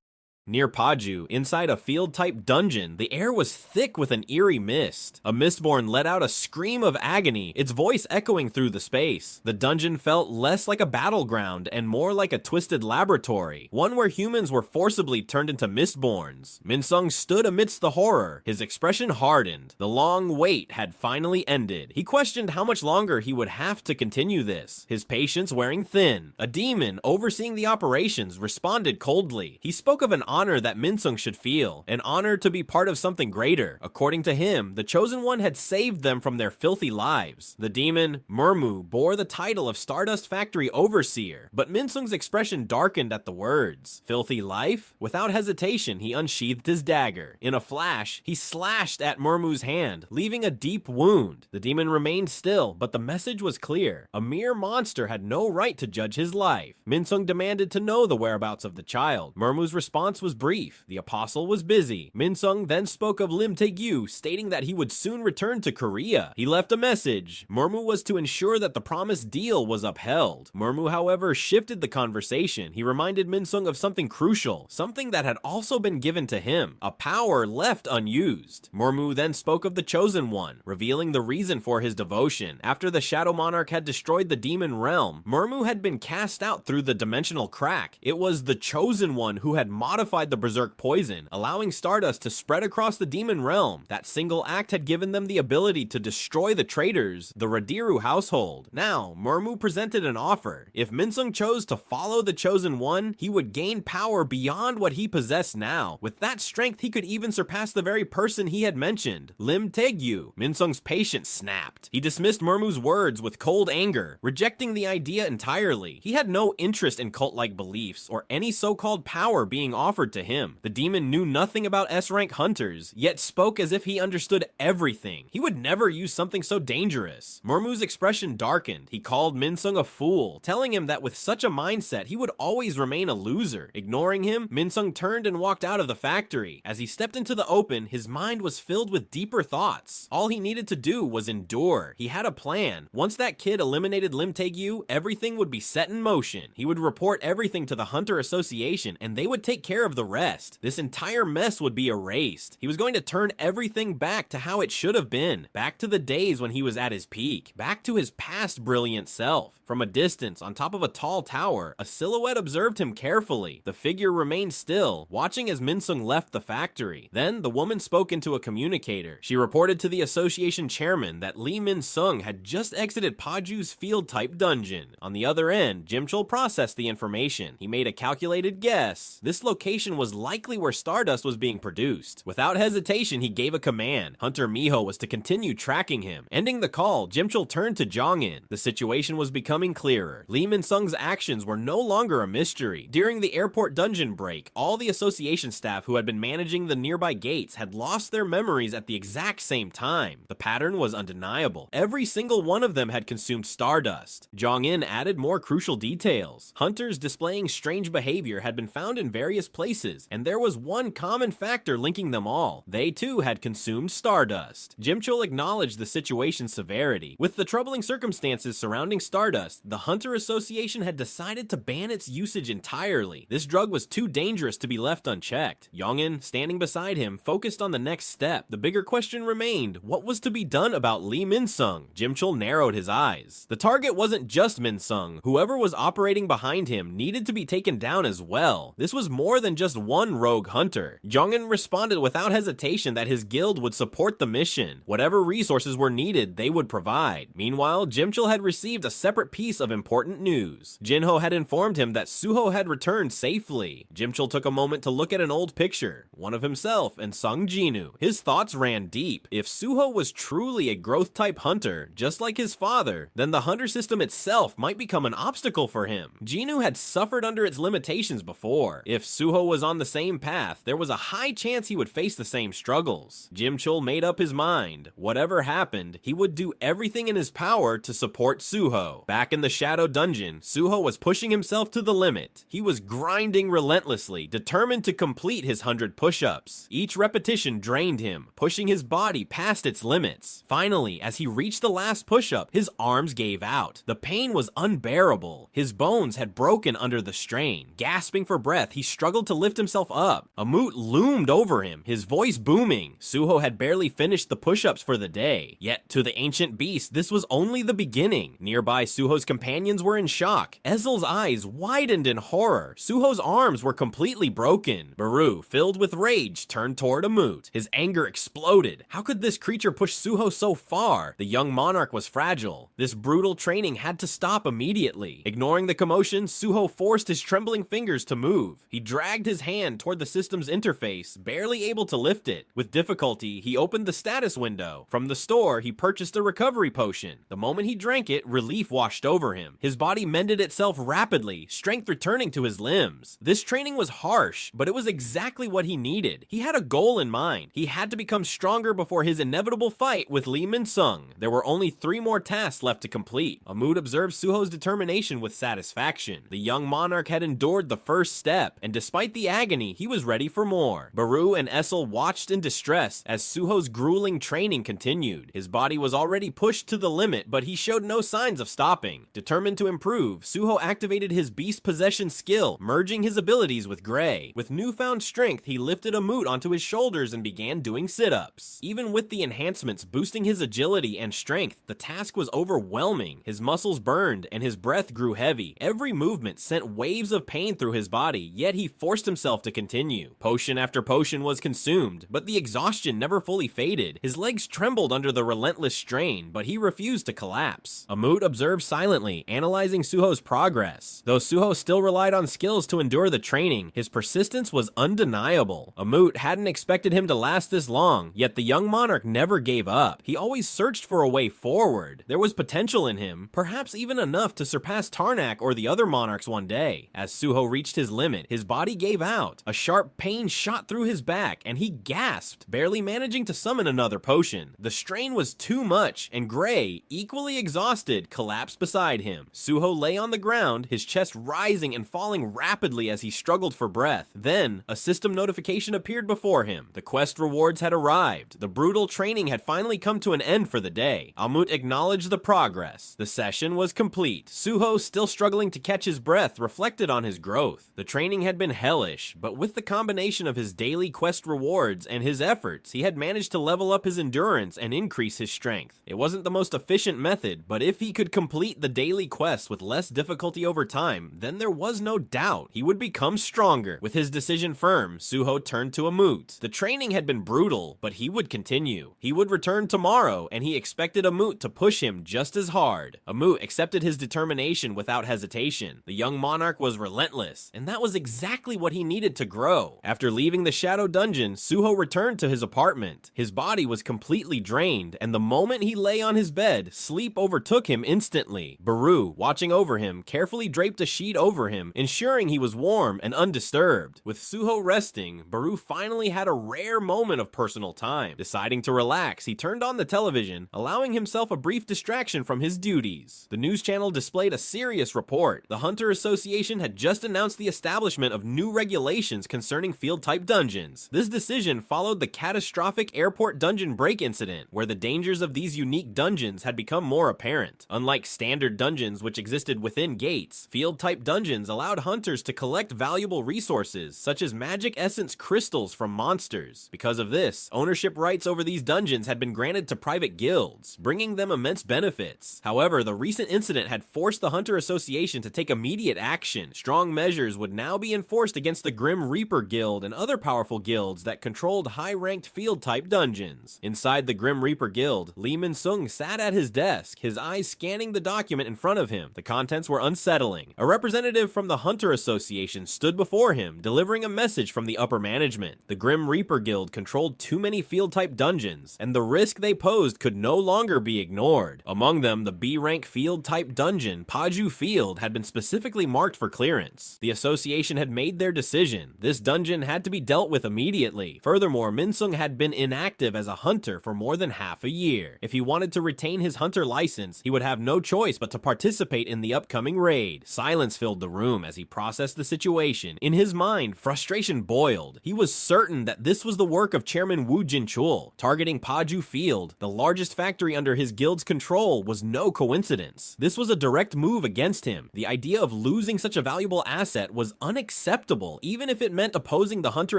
Near Paju, inside a field-type dungeon, the air was thick with an eerie mist. A Mistborn let out a scream of agony, its voice echoing through the space. The dungeon felt less like a battleground and more like a twisted laboratory, one where humans were forcibly turned into Mistborns. Minsung stood amidst the horror. His expression hardened. The long wait had finally ended. He questioned how much longer he would have to continue this, his patience wearing thin. A demon overseeing the operations responded coldly. He spoke of an honor that Minsung should feel, an honor to be part of something greater. According to him, the Chosen One had saved them from their filthy lives. The demon, Murmu, bore the title of Stardust Factory Overseer, but Minsung's expression darkened at the words. Filthy life? Without hesitation, he unsheathed his dagger. In a flash, he slashed at Murmu's hand, leaving a deep wound. The demon remained still, but the message was clear. A mere monster had no right to judge his life. Minsung demanded to know the whereabouts of the child. Murmu's response was brief. The apostle was busy. Minsung then spoke of Lim Taegyu, stating that he would soon return to Korea. He left a message. Murmu was to ensure that the promised deal was upheld. Murmu, however, shifted the conversation. He reminded Minsung of something crucial, something that had also been given to him, a power left unused. Murmu then spoke of the Chosen One, revealing the reason for his devotion. After the Shadow Monarch had destroyed the demon realm, Murmu had been cast out through the dimensional crack. It was the Chosen One who had modified the berserk poison, allowing Stardust to spread across the demon realm. That single act had given them the ability to destroy the traitors, the Radiru household. Now, Murmu presented an offer. If Minsung chose to follow the Chosen One, he would gain power beyond what he possessed now. With that strength, he could even surpass the very person he had mentioned, Lim Taegyu. Minsung's patience snapped. He dismissed Murmu's words with cold anger, rejecting the idea entirely. He had no interest in cult-like beliefs or any so-called power being offered to him. The demon knew nothing about S-rank hunters, yet spoke as if he understood everything. He would never use something so dangerous. Murmu's expression darkened. He called Minsung a fool, telling him that with such a mindset, he would always remain a loser. Ignoring him, Minsung turned and walked out of the factory. As he stepped into the open, his mind was filled with deeper thoughts. All he needed to do was endure. He had a plan. Once that kid eliminated Lim Taegyu, everything would be set in motion. He would report everything to the Hunter Association, and they would take care of of the rest. This entire mess would be erased. He was going to turn everything back to how it should have been, back to the days when he was at his peak, back to his past brilliant self. From a distance, on top of a tall tower, a silhouette observed him carefully. The figure remained still, watching as Min-sung left the factory. Then, the woman spoke into a communicator. She reported to the association chairman that Lee Min-sung had just exited Paju's field-type dungeon. On the other end, Jim-chul processed the information. He made a calculated guess. This location was likely where Stardust was being produced. Without hesitation, he gave a command. Hunter Miho was to continue tracking him. Ending the call, Jim-chul turned to Jong-in. The situation was becoming clearer. Lee Min-sung's actions were no longer a mystery. During the airport dungeon break, all the association staff who had been managing the nearby gates had lost their memories at the exact same time. The pattern was undeniable. Every single one of them had consumed Stardust. Jong-in added more crucial details. Hunters displaying strange behavior had been found in various places, and there was one common factor linking them all. They too had consumed Stardust. Jim-chul acknowledged the situation's severity. With the troubling circumstances surrounding Stardust, the Hunter Association had decided to ban its usage entirely. This drug was too dangerous to be left unchecked. Jong-in, standing beside him, focused on the next step. The bigger question remained, what was to be done about Lee Min-sung? Jim-chul narrowed his eyes. The target wasn't just Min-sung. Whoever was operating behind him needed to be taken down as well. This was more than just one rogue hunter. Jong-in responded without hesitation that his guild would support the mission. Whatever resources were needed, they would provide. Meanwhile, Jim-chul had received a separate piece of important news. Jinho had informed him that Suho had returned safely. Jim-chul took a moment to look at an old picture, one of himself and Sung Jinu. His thoughts ran deep. If Suho was truly a growth-type hunter, just like his father, then the hunter system itself might become an obstacle for him. Jinu had suffered under its limitations before. If Suho was on the same path, there was a high chance he would face the same struggles. Jim-chul made up his mind. Whatever happened, he would do everything in his power to support Suho. Back in the Shadow Dungeon, Suho was pushing himself to the limit. He was grinding relentlessly, determined to complete his 100 push-ups. Each repetition drained him, pushing his body past its limits. Finally, as he reached the last push-up, his arms gave out. The pain was unbearable. His bones had broken under the strain. Gasping for breath, he struggled to lift himself up. Ammut loomed over him, his voice booming. Suho had barely finished the push-ups for the day. Yet, to the ancient beast, this was only the beginning. Nearby, Suho's companions were in shock. Esil's eyes widened in horror. Suho's arms were completely broken. Beru, filled with rage, turned toward Ammut. His anger exploded. How could this creature push Suho so far? The young monarch was fragile. This brutal training had to stop immediately. Ignoring the commotion, Suho forced his trembling fingers to move. He dragged his hand toward the system's interface, barely able to lift it. With difficulty, he opened the status window. From the store, he purchased a recovery potion. The moment he drank it, relief washed over him. His body mended itself rapidly, strength returning to his limbs. This training was harsh, but it was exactly what he needed. He had a goal in mind. He had to become stronger before his inevitable fight with Lee Min-sung. There were only 3 more tasks left to complete. Ammut observed Suho's determination with satisfaction. The young monarch had endured the first step, and despite the agony, he was ready for more. Beru and Esil watched in distress as Suho's grueling training continued. His body was already pushed to the limit, but he showed no signs of stopping. Determined to improve, Suho activated his beast possession skill, merging his abilities with Gray. With newfound strength, he lifted Ammut onto his shoulders and began doing sit-ups. Even with the enhancements boosting his agility and strength, the task was overwhelming. His muscles burned and his breath grew heavy. Every movement sent waves of pain through his body, yet he forced himself to continue. Potion after potion was consumed, but the exhaustion never fully faded. His legs trembled under the relentless strain, but he refused to collapse. Ammut observed silently, analyzing Suho's progress. Though Suho still relied on skills to endure the training, his persistence was undeniable. Ammut hadn't expected him to last this long, yet the young monarch never gave up. He always searched for a way forward. There was potential in him, perhaps even enough to surpass Tarnak or the other monarchs one day. As Suho reached his limit, his body gave out. A sharp pain shot through his back, and he gasped, barely managing to summon another potion. The strain was too much, and Gray, equally exhausted, collapsed beside him. Suho lay on the ground, his chest rising and falling rapidly as he struggled for breath. Then, a system notification appeared before him. The quest rewards had arrived. The brutal training had finally come to an end for the day. Ammut acknowledged the progress. The session was complete. Suho, still struggling to catch his breath, reflected on his growth. The training had been hell relish, but with the combination of his daily quest rewards and his efforts, he had managed to level up his endurance and increase his strength. It wasn't the most efficient method, but if he could complete the daily quests with less difficulty over time, then there was no doubt he would become stronger. With his decision firm, Suho turned to Ammut. The training had been brutal, but he would continue. He would return tomorrow, and he expected Ammut to push him just as hard. Ammut accepted his determination without hesitation. The young monarch was relentless, and that was exactly what he needed to grow. After leaving the Shadow Dungeon, Suho returned to his apartment. His body was completely drained, and the moment he lay on his bed, sleep overtook him instantly. Beru, watching over him, carefully draped a sheet over him, ensuring he was warm and undisturbed. With Suho resting, Beru finally had a rare moment of personal time. Deciding to relax, he turned on the television, allowing himself a brief distraction from his duties. The news channel displayed a serious report. The Hunter Association had just announced the establishment of new regulations concerning field-type dungeons. This decision followed the catastrophic airport dungeon break incident, where the dangers of these unique dungeons had become more apparent. Unlike standard dungeons which existed within gates, field-type dungeons allowed hunters to collect valuable resources, such as magic essence crystals from monsters. Because of this, ownership rights over these dungeons had been granted to private guilds, bringing them immense benefits. However, the recent incident had forced the Hunter Association to take immediate action. Strong measures would now be enforced against the Grim Reaper Guild and other powerful guilds that controlled high-ranked field-type dungeons. Inside the Grim Reaper Guild, Lee Min-sung sat at his desk, his eyes scanning the document in front of him. The contents were unsettling. A representative from the Hunter Association stood before him, delivering a message from the upper management. The Grim Reaper Guild controlled too many field-type dungeons, and the risk they posed could no longer be ignored. Among them, the B-rank field-type dungeon, Paju Field, had been specifically marked for clearance. The association had made their decision. This dungeon had to be dealt with immediately. Furthermore, Min-sung had been inactive as a hunter for more than half a year. If he wanted to retain his hunter license, he would have no choice but to participate in the upcoming raid. Silence filled the room as he processed the situation. In his mind, frustration boiled. He was certain that this was the work of Chairman Woo Jin-chul. Targeting Paju Field, the largest factory under his guild's control, was no coincidence. This was a direct move against him. The idea of losing such a valuable asset was unacceptable, even if it meant opposing the Hunter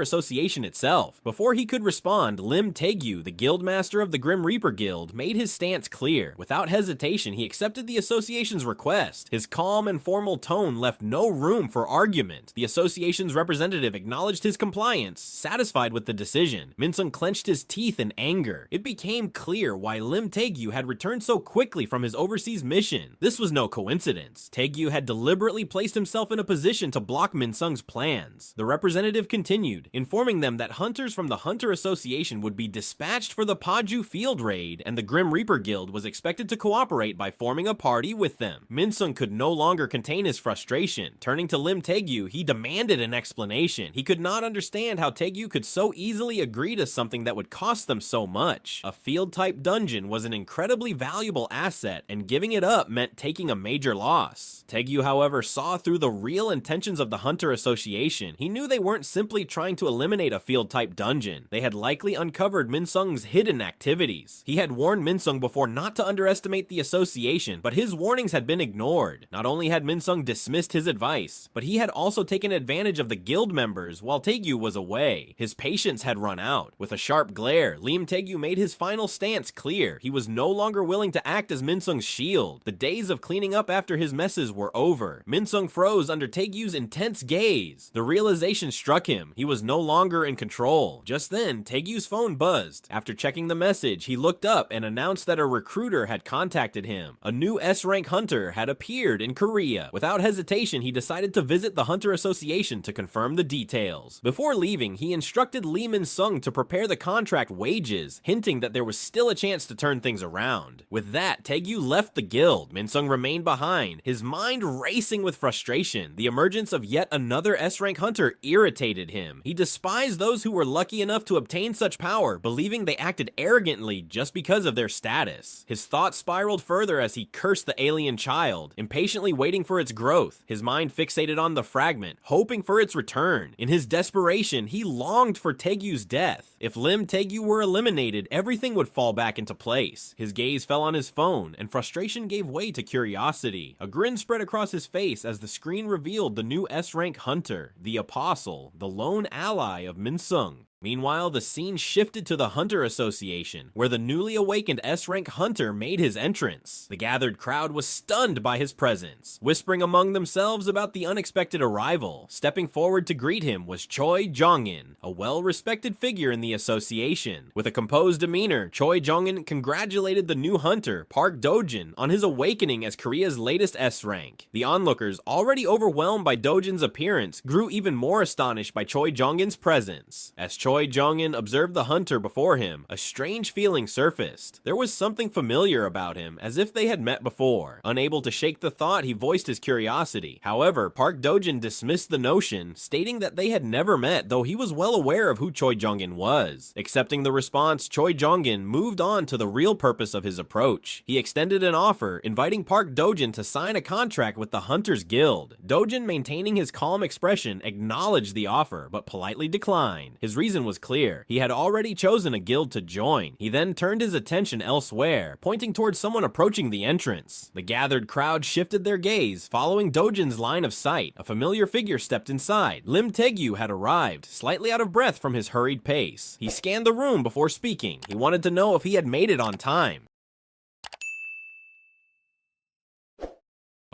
Association itself. Before he could respond, Lim Taegyu, the guildmaster of the Grim Reaper Guild, made his stance clear. Without hesitation, he accepted the association's request. His calm and formal tone left no room for argument. The association's representative acknowledged his compliance, satisfied with the decision. Min-sung clenched his teeth in anger. It became clear why Lim Taegyu had returned so quickly from his overseas mission. This was no coincidence. Taegyu had deliberately placed himself in a position to block Min-sung's plans. The representative continued, informing them that hunters from the Hunter Association would be dispatched for the Paju Field raid, and the Grim Reaper Guild was expected to cooperate by forming a party with them. Min-sung could no longer contain his frustration. Turning to Lim Taegyu, he demanded an explanation. He could not understand how Taegyu could so easily agree to something that would cost them so much. A field-type dungeon was an incredibly valuable asset, and giving it up meant taking a major loss. Taegyu, however, saw through the real intentions of the Hunter Association. He knew they weren't simply trying to eliminate a field-type dungeon. They had likely uncovered Min-sung's hidden activities. He had warned Min-sung before not to underestimate the association, but his warnings had been ignored. Not only had Min-sung dismissed his advice, but he had also taken advantage of the guild members while Taegyu was away. His patience had run out. With a sharp glare, Lim Taegyu made his final stance clear. He was no longer willing to act as Min-sung's shield. The days of cleaning up after his messes were over. Min-sung froze under Taegyu's intense gaze. The realization struck him. He was no longer in control. Just then, Taegyu's phone buzzed. After checking the message, he looked up and announced that a recruiter had contacted him. A new S-rank hunter had appeared in Korea. Without hesitation, he decided to visit the Hunter Association to confirm the details. Before leaving, he instructed Lee Min-sung to prepare the contract wages, hinting that there was still a chance to turn things around. With that, Taegyu left the guild. Min-sung remained behind, his mind racing with frustration. The emergence of yet another S-rank hunter irritated him. He despised those who were lucky enough to obtain such power, believing they acted arrogantly just because of their status. His thoughts spiraled further as he cursed the alien child, impatiently waiting for its growth. His mind fixated on the fragment, hoping for its return. In his desperation, he longed for Taegyu's death. If Lim Taegyu were eliminated, everything would fall back into place. His gaze fell on his phone, and frustration gave way to curiosity. A grin spread across his face as the screen revealed the new S-rank hunter. Hunter, the Apostle, the lone ally of Min-sung. Meanwhile, the scene shifted to the Hunter Association, where the newly awakened S-rank Hunter made his entrance. The gathered crowd was stunned by his presence, whispering among themselves about the unexpected arrival. Stepping forward to greet him was Choi Jong-in, a well-respected figure in the association. With a composed demeanor, Choi Jong-in congratulated the new Hunter, Park Do-jin, on his awakening as Korea's latest S-rank. The onlookers, already overwhelmed by Do-jin's appearance, grew even more astonished by Choi Jong-in's presence. As Choi Jong-in observed the Hunter before him, a strange feeling surfaced. There was something familiar about him, as if they had met before. Unable to shake the thought, he voiced his curiosity. However, Park Do-jin dismissed the notion, stating that they had never met, though he was well aware of who Choi Jong-in was. Accepting the response, Choi Jong-in moved on to the real purpose of his approach. He extended an offer, inviting Park Do-jin to sign a contract with the Hunters Guild. Do-jin, maintaining his calm expression, acknowledged the offer, but politely declined. His reason was clear. He had already chosen a guild to join. He then turned his attention elsewhere, pointing towards someone approaching the entrance. The gathered crowd shifted their gaze, following Do-jin's line of sight. A familiar figure stepped inside. Lim Tae-gyu had arrived, slightly out of breath from his hurried pace. He scanned the room before speaking. He wanted to know if he had made it on time.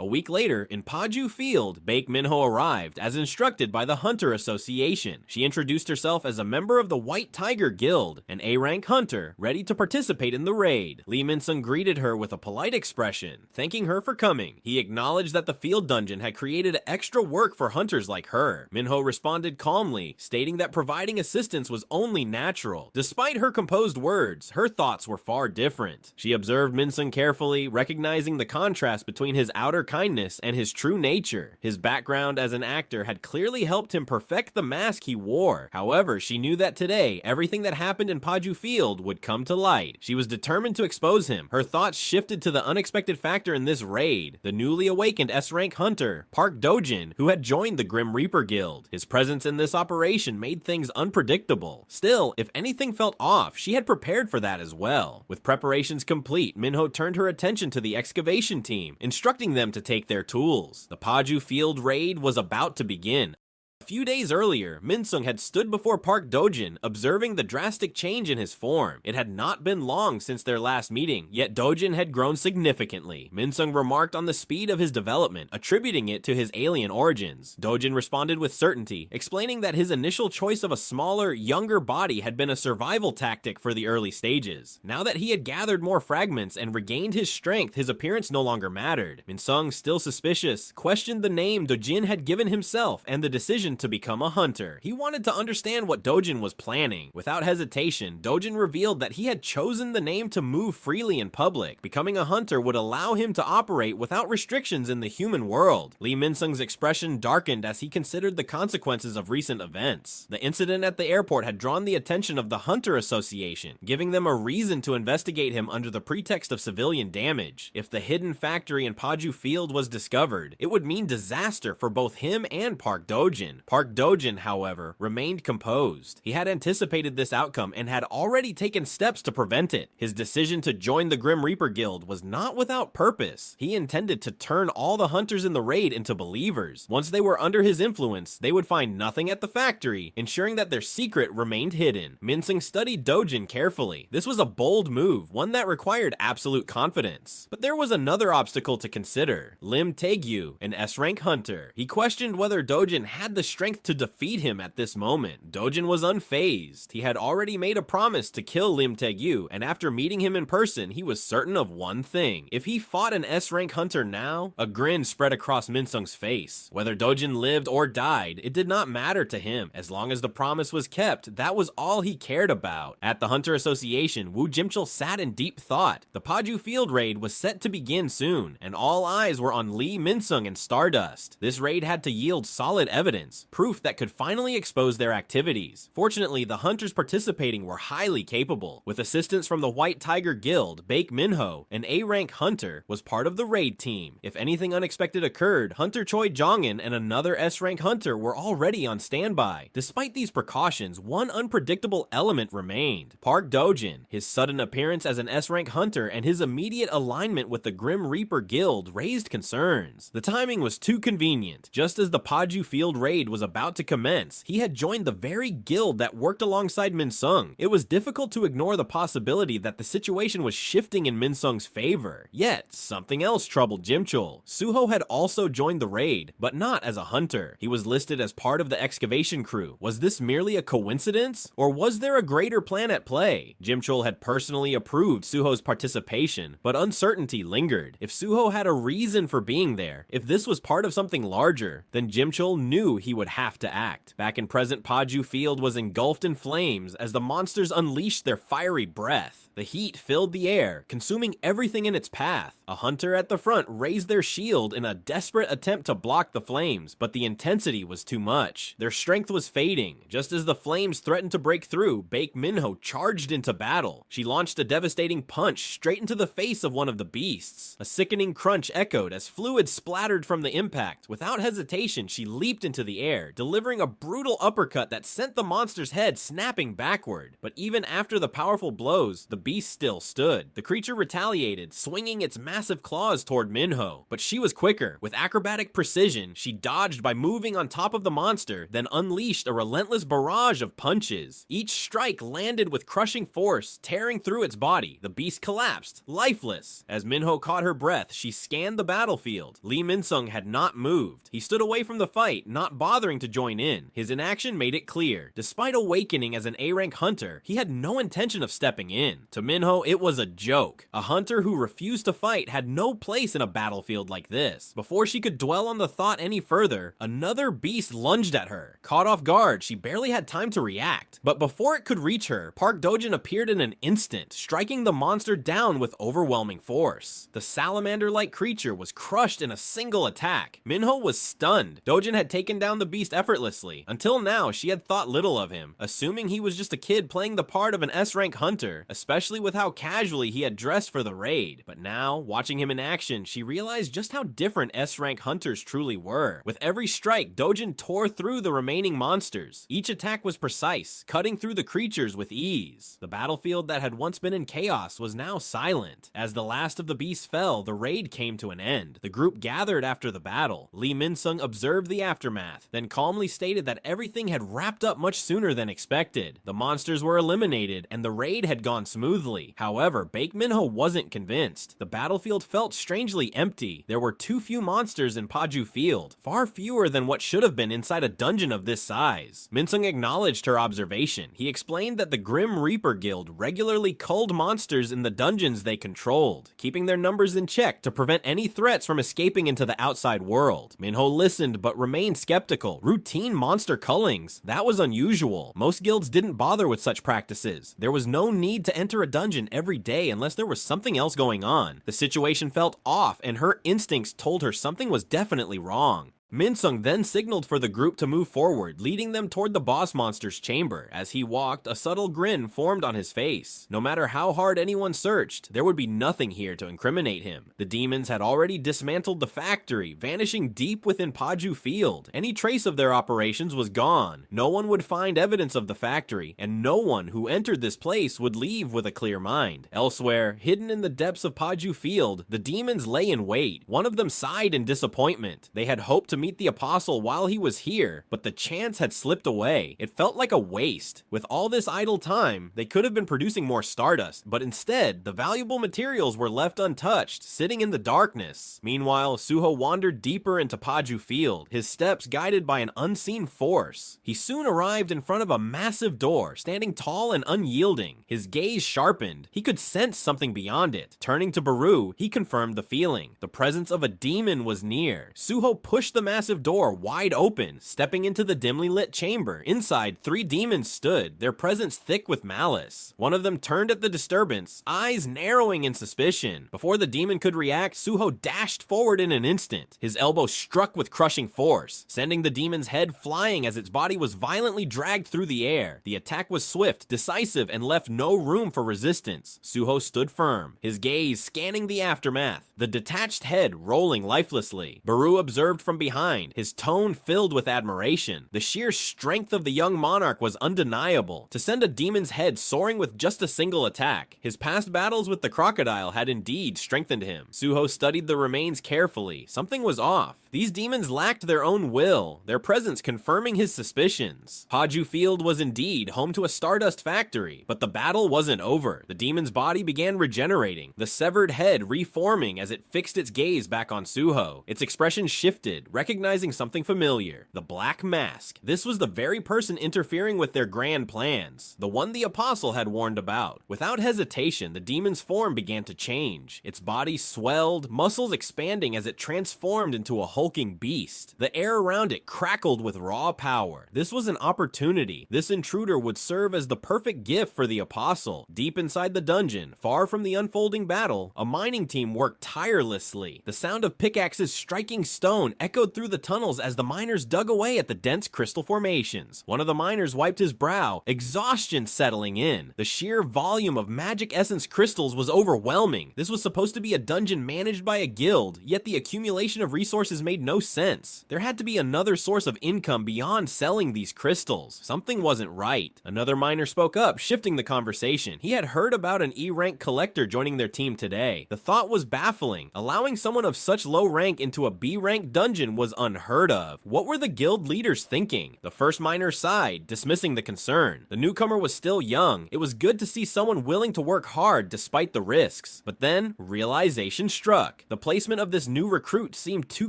A week later, in Paju Field, Baek Minho arrived, as instructed by the Hunter Association. She introduced herself as a member of the White Tiger Guild, an A-rank hunter, ready to participate in the raid. Lee Min-sung greeted her with a polite expression, thanking her for coming. He acknowledged that the field dungeon had created extra work for hunters like her. Minho responded calmly, stating that providing assistance was only natural. Despite her composed words, her thoughts were far different. She observed Min-sung carefully, recognizing the contrast between his outer kindness and his true nature. His background as an actor had clearly helped him perfect the mask he wore. However, she knew that today, everything that happened in Paju Field would come to light. She was determined to expose him. Her thoughts shifted to the unexpected factor in this raid, the newly awakened S-rank hunter, Park Do-jin, who had joined the Grim Reaper Guild. His presence in this operation made things unpredictable. Still, if anything felt off, she had prepared for that as well. With preparations complete, Minho turned her attention to the excavation team, instructing them to take their tools. The Paju Field raid was about to begin. A few days earlier, Min-sung had stood before Park Do-jin, observing the drastic change in his form. It had not been long since their last meeting, yet Do-jin had grown significantly. Min-sung remarked on the speed of his development, attributing it to his alien origins. Do-jin responded with certainty, explaining that his initial choice of a smaller, younger body had been a survival tactic for the early stages. Now that he had gathered more fragments and regained his strength, his appearance no longer mattered. Min-sung, still suspicious, questioned the name Do-jin had given himself and the decision to become a hunter. He wanted to understand what Do-jin was planning. Without hesitation, Do-jin revealed that he had chosen the name to move freely in public. Becoming a hunter would allow him to operate without restrictions in the human world. Lee Min-sung's expression darkened as he considered the consequences of recent events. The incident at the airport had drawn the attention of the Hunter Association, giving them a reason to investigate him under the pretext of civilian damage. If the hidden factory in Paju Field was discovered, it would mean disaster for both him and Park Do-jin. Park Do-jin, however, remained composed. He had anticipated this outcome and had already taken steps to prevent it. His decision to join the Grim Reaper Guild was not without purpose. He intended to turn all the hunters in the raid into believers. Once they were under his influence, they would find nothing at the factory, ensuring that their secret remained hidden. Min-sung studied Do-jin carefully. This was a bold move, one that required absolute confidence. But there was another obstacle to consider. Lim Tae-gyu, an S-rank hunter. He questioned whether Do-jin had the strength to defeat him at this moment. Do-jin was unfazed. He had already made a promise to kill Lim Tae-gyu, and after meeting him in person, he was certain of one thing. If he fought an S-rank hunter now, a grin spread across Min-sung's face. Whether Do-jin lived or died, it did not matter to him. As long as the promise was kept, that was all he cared about. At the Hunter Association, Woo Jim-chul sat in deep thought. The Paju Field raid was set to begin soon, and all eyes were on Lee Min-sung and Stardust. This raid had to yield solid evidence, proof that could finally expose their activities. Fortunately, the hunters participating were highly capable. With assistance from the White Tiger Guild, Baek Minho, an A-rank hunter, was part of the raid team. If anything unexpected occurred, Hunter Choi Jong-in and another S-rank hunter were already on standby. Despite these precautions, one unpredictable element remained. Park Do-jin. His sudden appearance as an S-rank hunter and his immediate alignment with the Grim Reaper Guild raised concerns. The timing was too convenient. Just as the Paju Field raid raid was about to commence, he had joined the very guild that worked alongside Min-sung. It was difficult to ignore the possibility that the situation was shifting in Min-sung's favor. Yet, something else troubled Jimchul. Suho had also joined the raid, but not as a hunter. He was listed as part of the excavation crew. Was this merely a coincidence? Or was there a greater plan at play? Jimchul had personally approved Suho's participation, but uncertainty lingered. If Suho had a reason for being there, if this was part of something larger, then Jimchul knew he would have to act. Back in present, Paju Field was engulfed in flames as the monsters unleashed their fiery breath. The heat filled the air, consuming everything in its path. A hunter at the front raised their shield in a desperate attempt to block the flames, but the intensity was too much. Their strength was fading. Just as the flames threatened to break through, Baek Minho charged into battle. She launched a devastating punch straight into the face of one of the beasts. A sickening crunch echoed as fluid splattered from the impact. Without hesitation, she leaped into the air, delivering a brutal uppercut that sent the monster's head snapping backward. But even after the powerful blows, the beast still stood. The creature retaliated, swinging its massive claws toward Minho, but she was quicker. With acrobatic precision, she dodged by moving on top of the monster, then unleashed a relentless barrage of punches. Each strike landed with crushing force, tearing through its body. The beast collapsed, lifeless. As Minho caught her breath, she scanned the battlefield. Lee Min-sung had not moved. He stood away from the fight, not bothering to join in. His inaction made it clear. Despite awakening as an A-rank hunter, he had no intention of stepping in. To Minho, it was a joke. A hunter who refused to fight had no place in a battlefield like this. Before she could dwell on the thought any further, another beast lunged at her. Caught off guard, she barely had time to react. But before it could reach her, Park Dojin appeared in an instant, striking the monster down with overwhelming force. The salamander-like creature was crushed in a single attack. Minho was stunned. Dojin had taken down the beast effortlessly. Until now, she had thought little of him, assuming he was just a kid playing the part of an S-rank hunter, especially with how casually he had dressed for the raid. But now, watching him in action, she realized just how different S-rank hunters truly were. With every strike, Dojin tore through the remaining monsters. Each attack was precise, cutting through the creatures with ease. The battlefield that had once been in chaos was now silent. As the last of the beasts fell, the raid came to an end. The group gathered after the battle. Lee Min-sung observed the aftermath, then calmly stated that everything had wrapped up much sooner than expected. The monsters were eliminated, and the raid had gone smoothly. However, Baek Minho wasn't convinced. The battlefield felt strangely empty. There were too few monsters in Paju Field, far fewer than what should have been inside a dungeon of this size. Min-sung acknowledged her observation. He explained that the Grim Reaper Guild regularly culled monsters in the dungeons they controlled, keeping their numbers in check to prevent any threats from escaping into the outside world. Minho listened but remained skeptical. Routine monster cullings? That was unusual. Most guilds didn't bother with such practices. There was no need to enter a dungeon every day unless there was something else going on. The situation felt off, and her instincts told her something was definitely wrong. Min-sung then signaled for the group to move forward, leading them toward the boss monster's chamber. As he walked, a subtle grin formed on his face. No matter how hard anyone searched, there would be nothing here to incriminate him. The demons had already dismantled the factory, vanishing deep within Paju Field. Any trace of their operations was gone. No one would find evidence of the factory, and no one who entered this place would leave with a clear mind. Elsewhere, hidden in the depths of Paju Field, the demons lay in wait. One of them sighed in disappointment. They had hoped to meet the apostle while he was here, but the chance had slipped away. It felt like a waste. With all this idle time, they could have been producing more stardust, but instead, the valuable materials were left untouched, sitting in the darkness. Meanwhile, Suho wandered deeper into Paju Field, his steps guided by an unseen force. He soon arrived in front of a massive door, standing tall and unyielding. His gaze sharpened. He could sense something beyond it. Turning to Beru, he confirmed the feeling. The presence of a demon was near. Suho pushed the massive door wide open, stepping into the dimly lit chamber. Inside, 3 demons stood, their presence thick with malice. One of them turned at the disturbance, eyes narrowing in suspicion. Before the demon could react, Suho dashed forward in an instant. His elbow struck with crushing force, sending the demon's head flying as its body was violently dragged through the air. The attack was swift, decisive, and left no room for resistance. Suho stood firm, his gaze scanning the aftermath, the detached head rolling lifelessly. Beru observed from behind, his tone filled with admiration. The sheer strength of the young monarch was undeniable. To send a demon's head soaring with just a single attack. His past battles with the crocodile had indeed strengthened him. Suho studied the remains carefully. Something was off. These demons lacked their own will, their presence confirming his suspicions. Paju Field was indeed home to a stardust factory, but the battle wasn't over. The demon's body began regenerating, the severed head reforming as it fixed its gaze back on Suho. Its expression shifted, recognizing something familiar. The Black Mask. This was the very person interfering with their grand plans, the one the Apostle had warned about. Without hesitation, the demon's form began to change. Its body swelled, muscles expanding as it transformed into a hulking beast. The air around it crackled with raw power. This was an opportunity. This intruder would serve as the perfect gift for the Apostle. Deep inside the dungeon, far from the unfolding battle, a mining team worked tirelessly. The sound of pickaxes striking stone echoed through the tunnels as the miners dug away at the dense crystal formations. One of the miners wiped his brow, exhaustion settling in. The sheer volume of magic essence crystals was overwhelming. This was supposed to be a dungeon managed by a guild, yet the accumulation of resources made no sense. There had to be another source of income beyond selling these crystals. Something wasn't right. Another miner spoke up, shifting the conversation. He had heard about an E-rank collector joining their team today. The thought was baffling. Allowing someone of such low rank into a B-rank dungeon was unheard of. What were the guild leaders thinking? The first miner sighed, dismissing the concern. The newcomer was still young. It was good to see someone willing to work hard despite the risks. But then, realization struck. The placement of this new recruit seemed too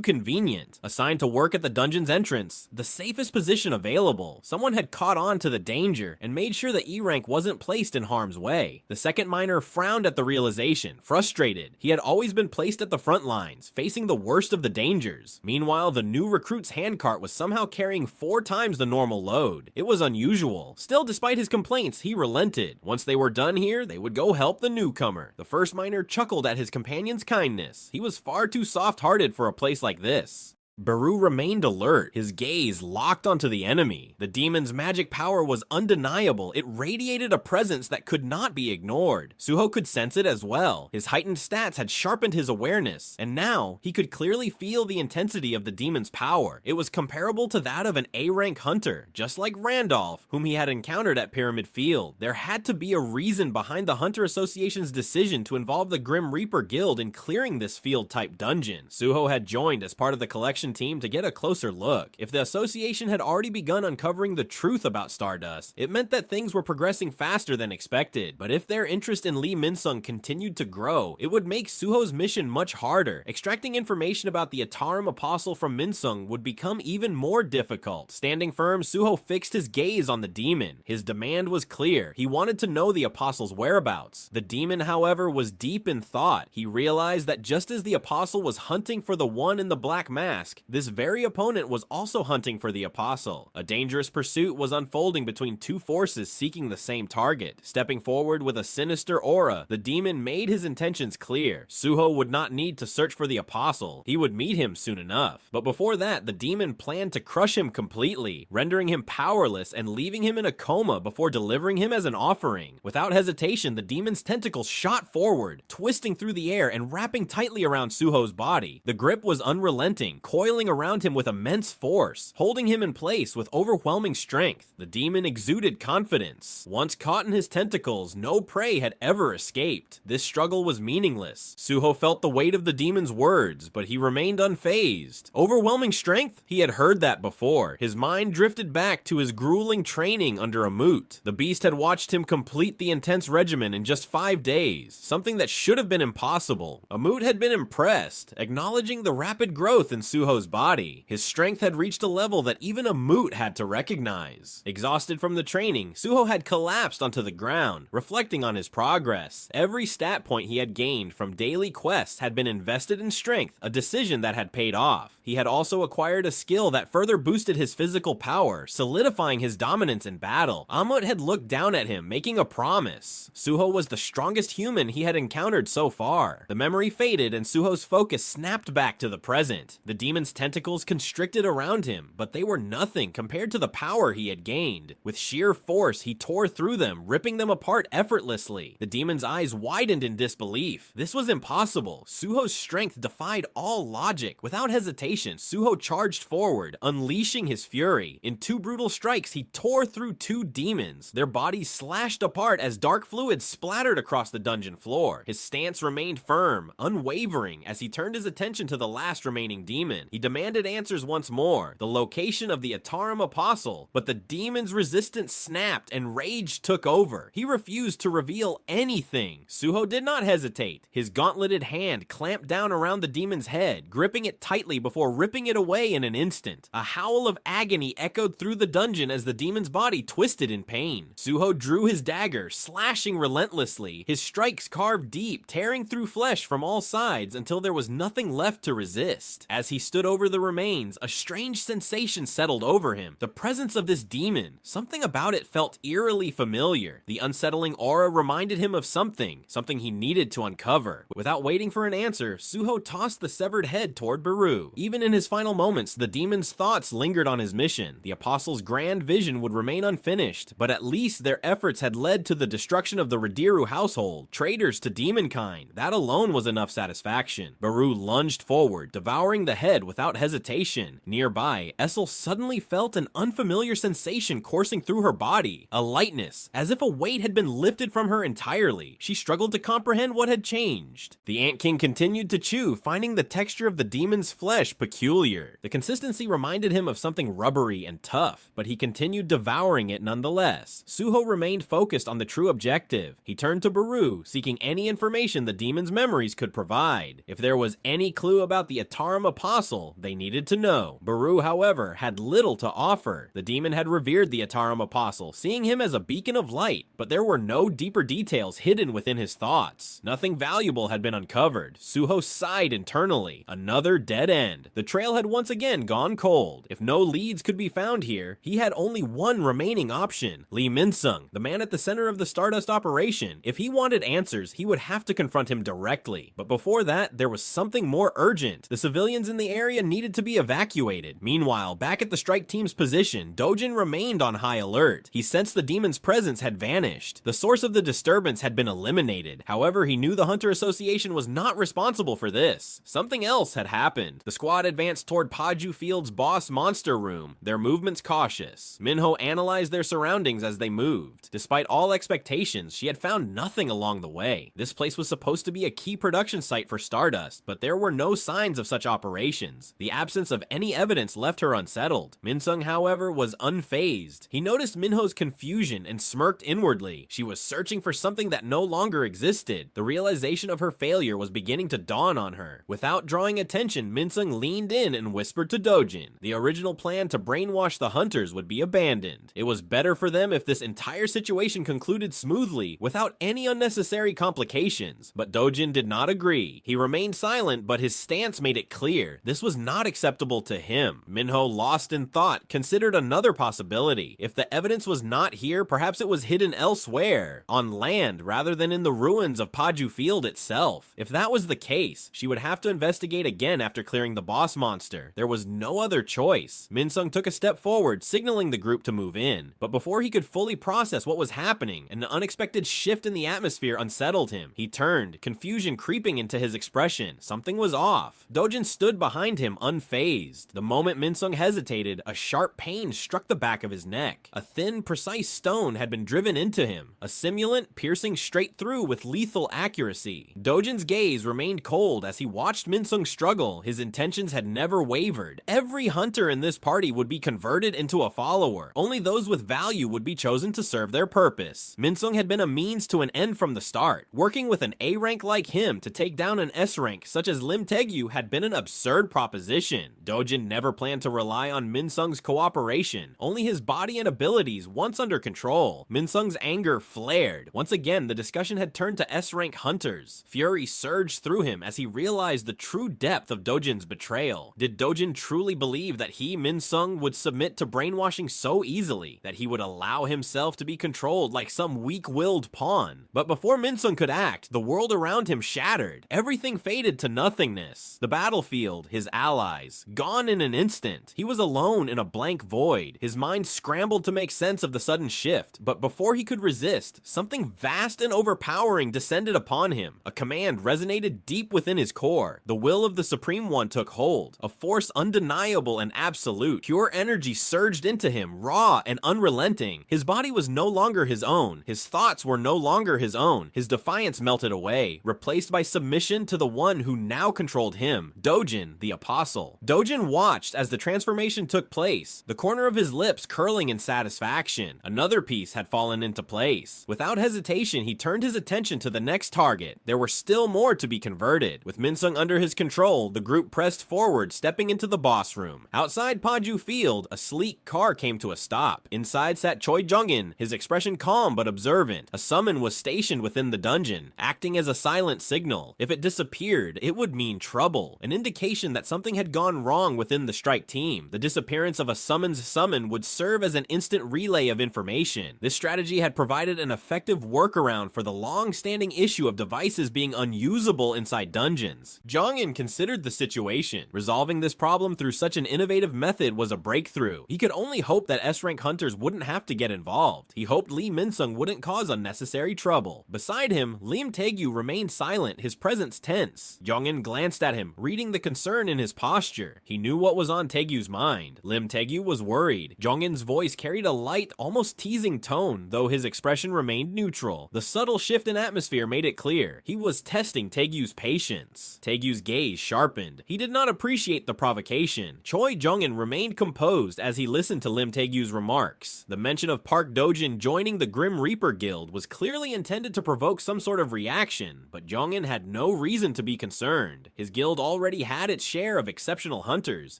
convenient. Assigned to work at the dungeon's entrance, the safest position available. Someone had caught on to the danger and made sure the E-rank wasn't placed in harm's way. The second miner frowned at the realization, frustrated. He had always been placed at the front lines, facing the worst of the dangers. Meanwhile, the new recruit's handcart was somehow carrying 4 times the normal load. It was unusual. Still, despite his complaints, he relented. Once they were done here, they would go help the newcomer. The first miner chuckled at his companion's kindness. He was far too soft-hearted for a place like this. Beru remained alert, his gaze locked onto the enemy. The demon's magic power was undeniable. It radiated a presence that could not be ignored. Suho could sense it as well. His heightened stats had sharpened his awareness, and now he could clearly feel the intensity of the demon's power. It was comparable to that of an A-rank hunter, just like Randolph, whom he had encountered at Pyramid Field. There had to be a reason behind the Hunter Association's decision to involve the Grim Reaper Guild in clearing this field-type dungeon. Suho had joined as part of the collection team to get a closer look. If the association had already begun uncovering the truth about Stardust, it meant that things were progressing faster than expected. But if their interest in Lee Min-sung continued to grow, it would make Suho's mission much harder. Extracting information about the Atarim Apostle from Min-sung would become even more difficult. Standing firm, Suho fixed his gaze on the demon. His demand was clear. He wanted to know the Apostle's whereabouts. The demon, however, was deep in thought. He realized that just as the Apostle was hunting for the one in the black mask, this very opponent was also hunting for the Apostle. A dangerous pursuit was unfolding between two forces seeking the same target. Stepping forward with a sinister aura, the demon made his intentions clear. Suho would not need to search for the Apostle. He would meet him soon enough. But before that, the demon planned to crush him completely, rendering him powerless and leaving him in a coma before delivering him as an offering. Without hesitation, the demon's tentacles shot forward, twisting through the air and wrapping tightly around Suho's body. The grip was unrelenting, coiling around him with immense force, holding him in place with overwhelming strength. The demon exuded confidence. Once caught in his tentacles, no prey had ever escaped. This struggle was meaningless. Suho felt the weight of the demon's words, but he remained unfazed. Overwhelming strength? He had heard that before. His mind drifted back to his grueling training under Ammut. The beast had watched him complete the intense regimen in just 5 days, something that should have been impossible. Ammut had been impressed, acknowledging the rapid growth in Suho's body. His strength had reached a level that even Ammut had to recognize. Exhausted from the training, Suho had collapsed onto the ground, reflecting on his progress. Every stat point he had gained from daily quests had been invested in strength, a decision that had paid off. He had also acquired a skill that further boosted his physical power, solidifying his dominance in battle. Ammut had looked down at him, making a promise. Suho was the strongest human he had encountered so far. The memory faded and Suho's focus snapped back to the present. The demon's tentacles constricted around him, but they were nothing compared to the power he had gained. With sheer force, he tore through them, ripping them apart effortlessly. The demon's eyes widened in disbelief. This was impossible. Suho's strength defied all logic. Without hesitation, Suho charged forward, unleashing his fury. In 2 brutal strikes, he tore through 2 demons. Their bodies slashed apart as dark fluid splattered across the dungeon floor. His stance remained firm, unwavering, as he turned his attention to the last remaining demon. He demanded answers once more, the location of the Ataram Apostle, but the demon's resistance snapped and rage took over. He refused to reveal anything. Suho did not hesitate. His gauntleted hand clamped down around the demon's head, gripping it tightly before ripping it away in an instant. A howl of agony echoed through the dungeon as the demon's body twisted in pain. Suho drew his dagger, slashing relentlessly, his strikes carved deep, tearing through flesh from all sides until there was nothing left to resist. As he stood over the remains, a strange sensation settled over him. The presence of this demon. Something about it felt eerily familiar. The unsettling aura reminded him of something he needed to uncover. Without waiting for an answer, Suho tossed the severed head toward Beru. Even in his final moments, the demon's thoughts lingered on his mission. The Apostle's grand vision would remain unfinished, but at least their efforts had led to the destruction of the Radiru household, traitors to demonkind. That alone was enough satisfaction. Beru lunged forward, devouring the head without hesitation. Nearby, Esil suddenly felt an unfamiliar sensation coursing through her body, a lightness, as if a weight had been lifted from her entirely. She struggled to comprehend what had changed. The Ant King continued to chew, finding the texture of the demon's flesh peculiar. The consistency reminded him of something rubbery and tough, but he continued devouring it nonetheless. Suho remained focused on the true objective. He turned to Beru, seeking any information the demon's memories could provide. If there was any clue about the Ataram Apostle, they needed to know. Beru, however, had little to offer. The demon had revered the Ataram Apostle, seeing him as a beacon of light, but there were no deeper details hidden within his thoughts. Nothing valuable had been uncovered. Suho sighed internally. Another dead end. The trail had once again gone cold. If no leads could be found here, he had only one remaining option. Lee Min-sung, the man at the center of the Stardust operation. If he wanted answers, he would have to confront him directly. But before that, there was something more urgent. The civilians in the area needed to be evacuated. Meanwhile, back at the strike team's position, Dojin remained on high alert. He sensed the demon's presence had vanished. The source of the disturbance had been eliminated. However, he knew the Hunter Association was not responsible for this. Something else had happened. The squad advanced toward Paju Field's boss monster room, their movements cautious. Minho analyzed their surroundings as they moved. Despite all expectations, she had found nothing along the way. This place was supposed to be a key production site for Stardust, but there were no signs of such operations. The absence of any evidence left her unsettled. Min-sung, however, was unfazed. He noticed Minho's confusion and smirked inwardly. She was searching for something that no longer existed. The realization of her failure was beginning to dawn on her. Without drawing attention, Min-sung leaned in and whispered to Dojin. The original plan to brainwash the hunters would be abandoned. It was better for them if this entire situation concluded smoothly, without any unnecessary complications. But Dojin did not agree. He remained silent, but his stance made it clear. This was not acceptable to him. Minho, lost in thought, considered another possibility. If the evidence was not here, perhaps it was hidden elsewhere, on land rather than in the ruins of Paju Field itself. If that was the case, she would have to investigate again after clearing the boss monster. There was no other choice. Min-sung took a step forward, signaling the group to move in. But before he could fully process what was happening, an unexpected shift in the atmosphere unsettled him. He turned, confusion creeping into his expression. Something was off. Dojin stood behind him, unfazed. The moment Min-sung hesitated, a sharp pain struck the back of his neck. A thin, precise stone had been driven into him, a simulant piercing straight through with lethal accuracy. Dojin's gaze remained cold as he watched Min-sung struggle. His intentions had never wavered. Every hunter in this party would be converted into a follower. Only those with value would be chosen to serve their purpose. Min-sung had been a means to an end from the start. Working with an A rank like him to take down an S rank such as Lim Taegyu had been an absurd proposition. Dojin never planned to rely on Min-sung's cooperation, only his body and abilities once under control. Min-sung's anger flared. Once again, the discussion had turned to S-rank hunters. Fury surged through him as he realized the true depth of Dojin's betrayal. Did Dojin truly believe that he, Min-sung, would submit to brainwashing so easily, that he would allow himself to be controlled like some weak-willed pawn? But before Min-sung could act, the world around him shattered. Everything faded to nothingness. The battlefield, his allies, gone in an instant. He was alone in a blank void. His mind scrambled to make sense of the sudden shift, but before he could resist, something vast and overpowering descended upon him. A command resonated deep within his core. The will of the Supreme One took hold, a force undeniable and absolute. Pure energy surged into him, raw and unrelenting. His body was no longer his own. His thoughts were no longer his own. His defiance melted away, replaced by submission to the one who now controlled him, Dojin, the apostle. Dojin watched as the transformation took place, the corner of his lips curling in satisfaction. Another piece had fallen into place. Without hesitation, he turned his attention to the next target. There were still more to be converted. With Minsung under his control, the group pressed forward, stepping into the boss room. Outside Paju Field, a sleek car came to a stop. Inside sat Choi Jung-in, his expression calm but observant. A summon was stationed within the dungeon, acting as a silent signal. If it disappeared, it would mean trouble, an indication that something had gone wrong within the strike team. The disappearance of a summon's summon would serve as an instant relay of information. This strategy had provided an effective workaround for the long-standing issue of devices being unusable inside dungeons. Jong-in considered the situation. Resolving this problem through such an innovative method was a breakthrough. He could only hope that S-rank hunters wouldn't have to get involved. He hoped Lee Minsung wouldn't cause unnecessary trouble. Beside him, Lim Taegyu remained silent, his presence tense. Jong-in glanced at him, reading the concern in his posture. He knew what was on Taegyu's mind. Lim Taegyu was worried. Jong-in's voice carried a light, almost teasing tone, though his expression remained neutral. The subtle shift in atmosphere made it clear. He was testing Taegyu's patience. Taegyu's gaze sharpened. He did not appreciate the provocation. Choi Jong-in remained composed as he listened to Lim Taegyu's remarks. The mention of Park Dojin joining the Grim Reaper Guild was clearly intended to provoke some sort of reaction, but Jong-in had no reason to be concerned. His guild already had its share of exceptional hunters.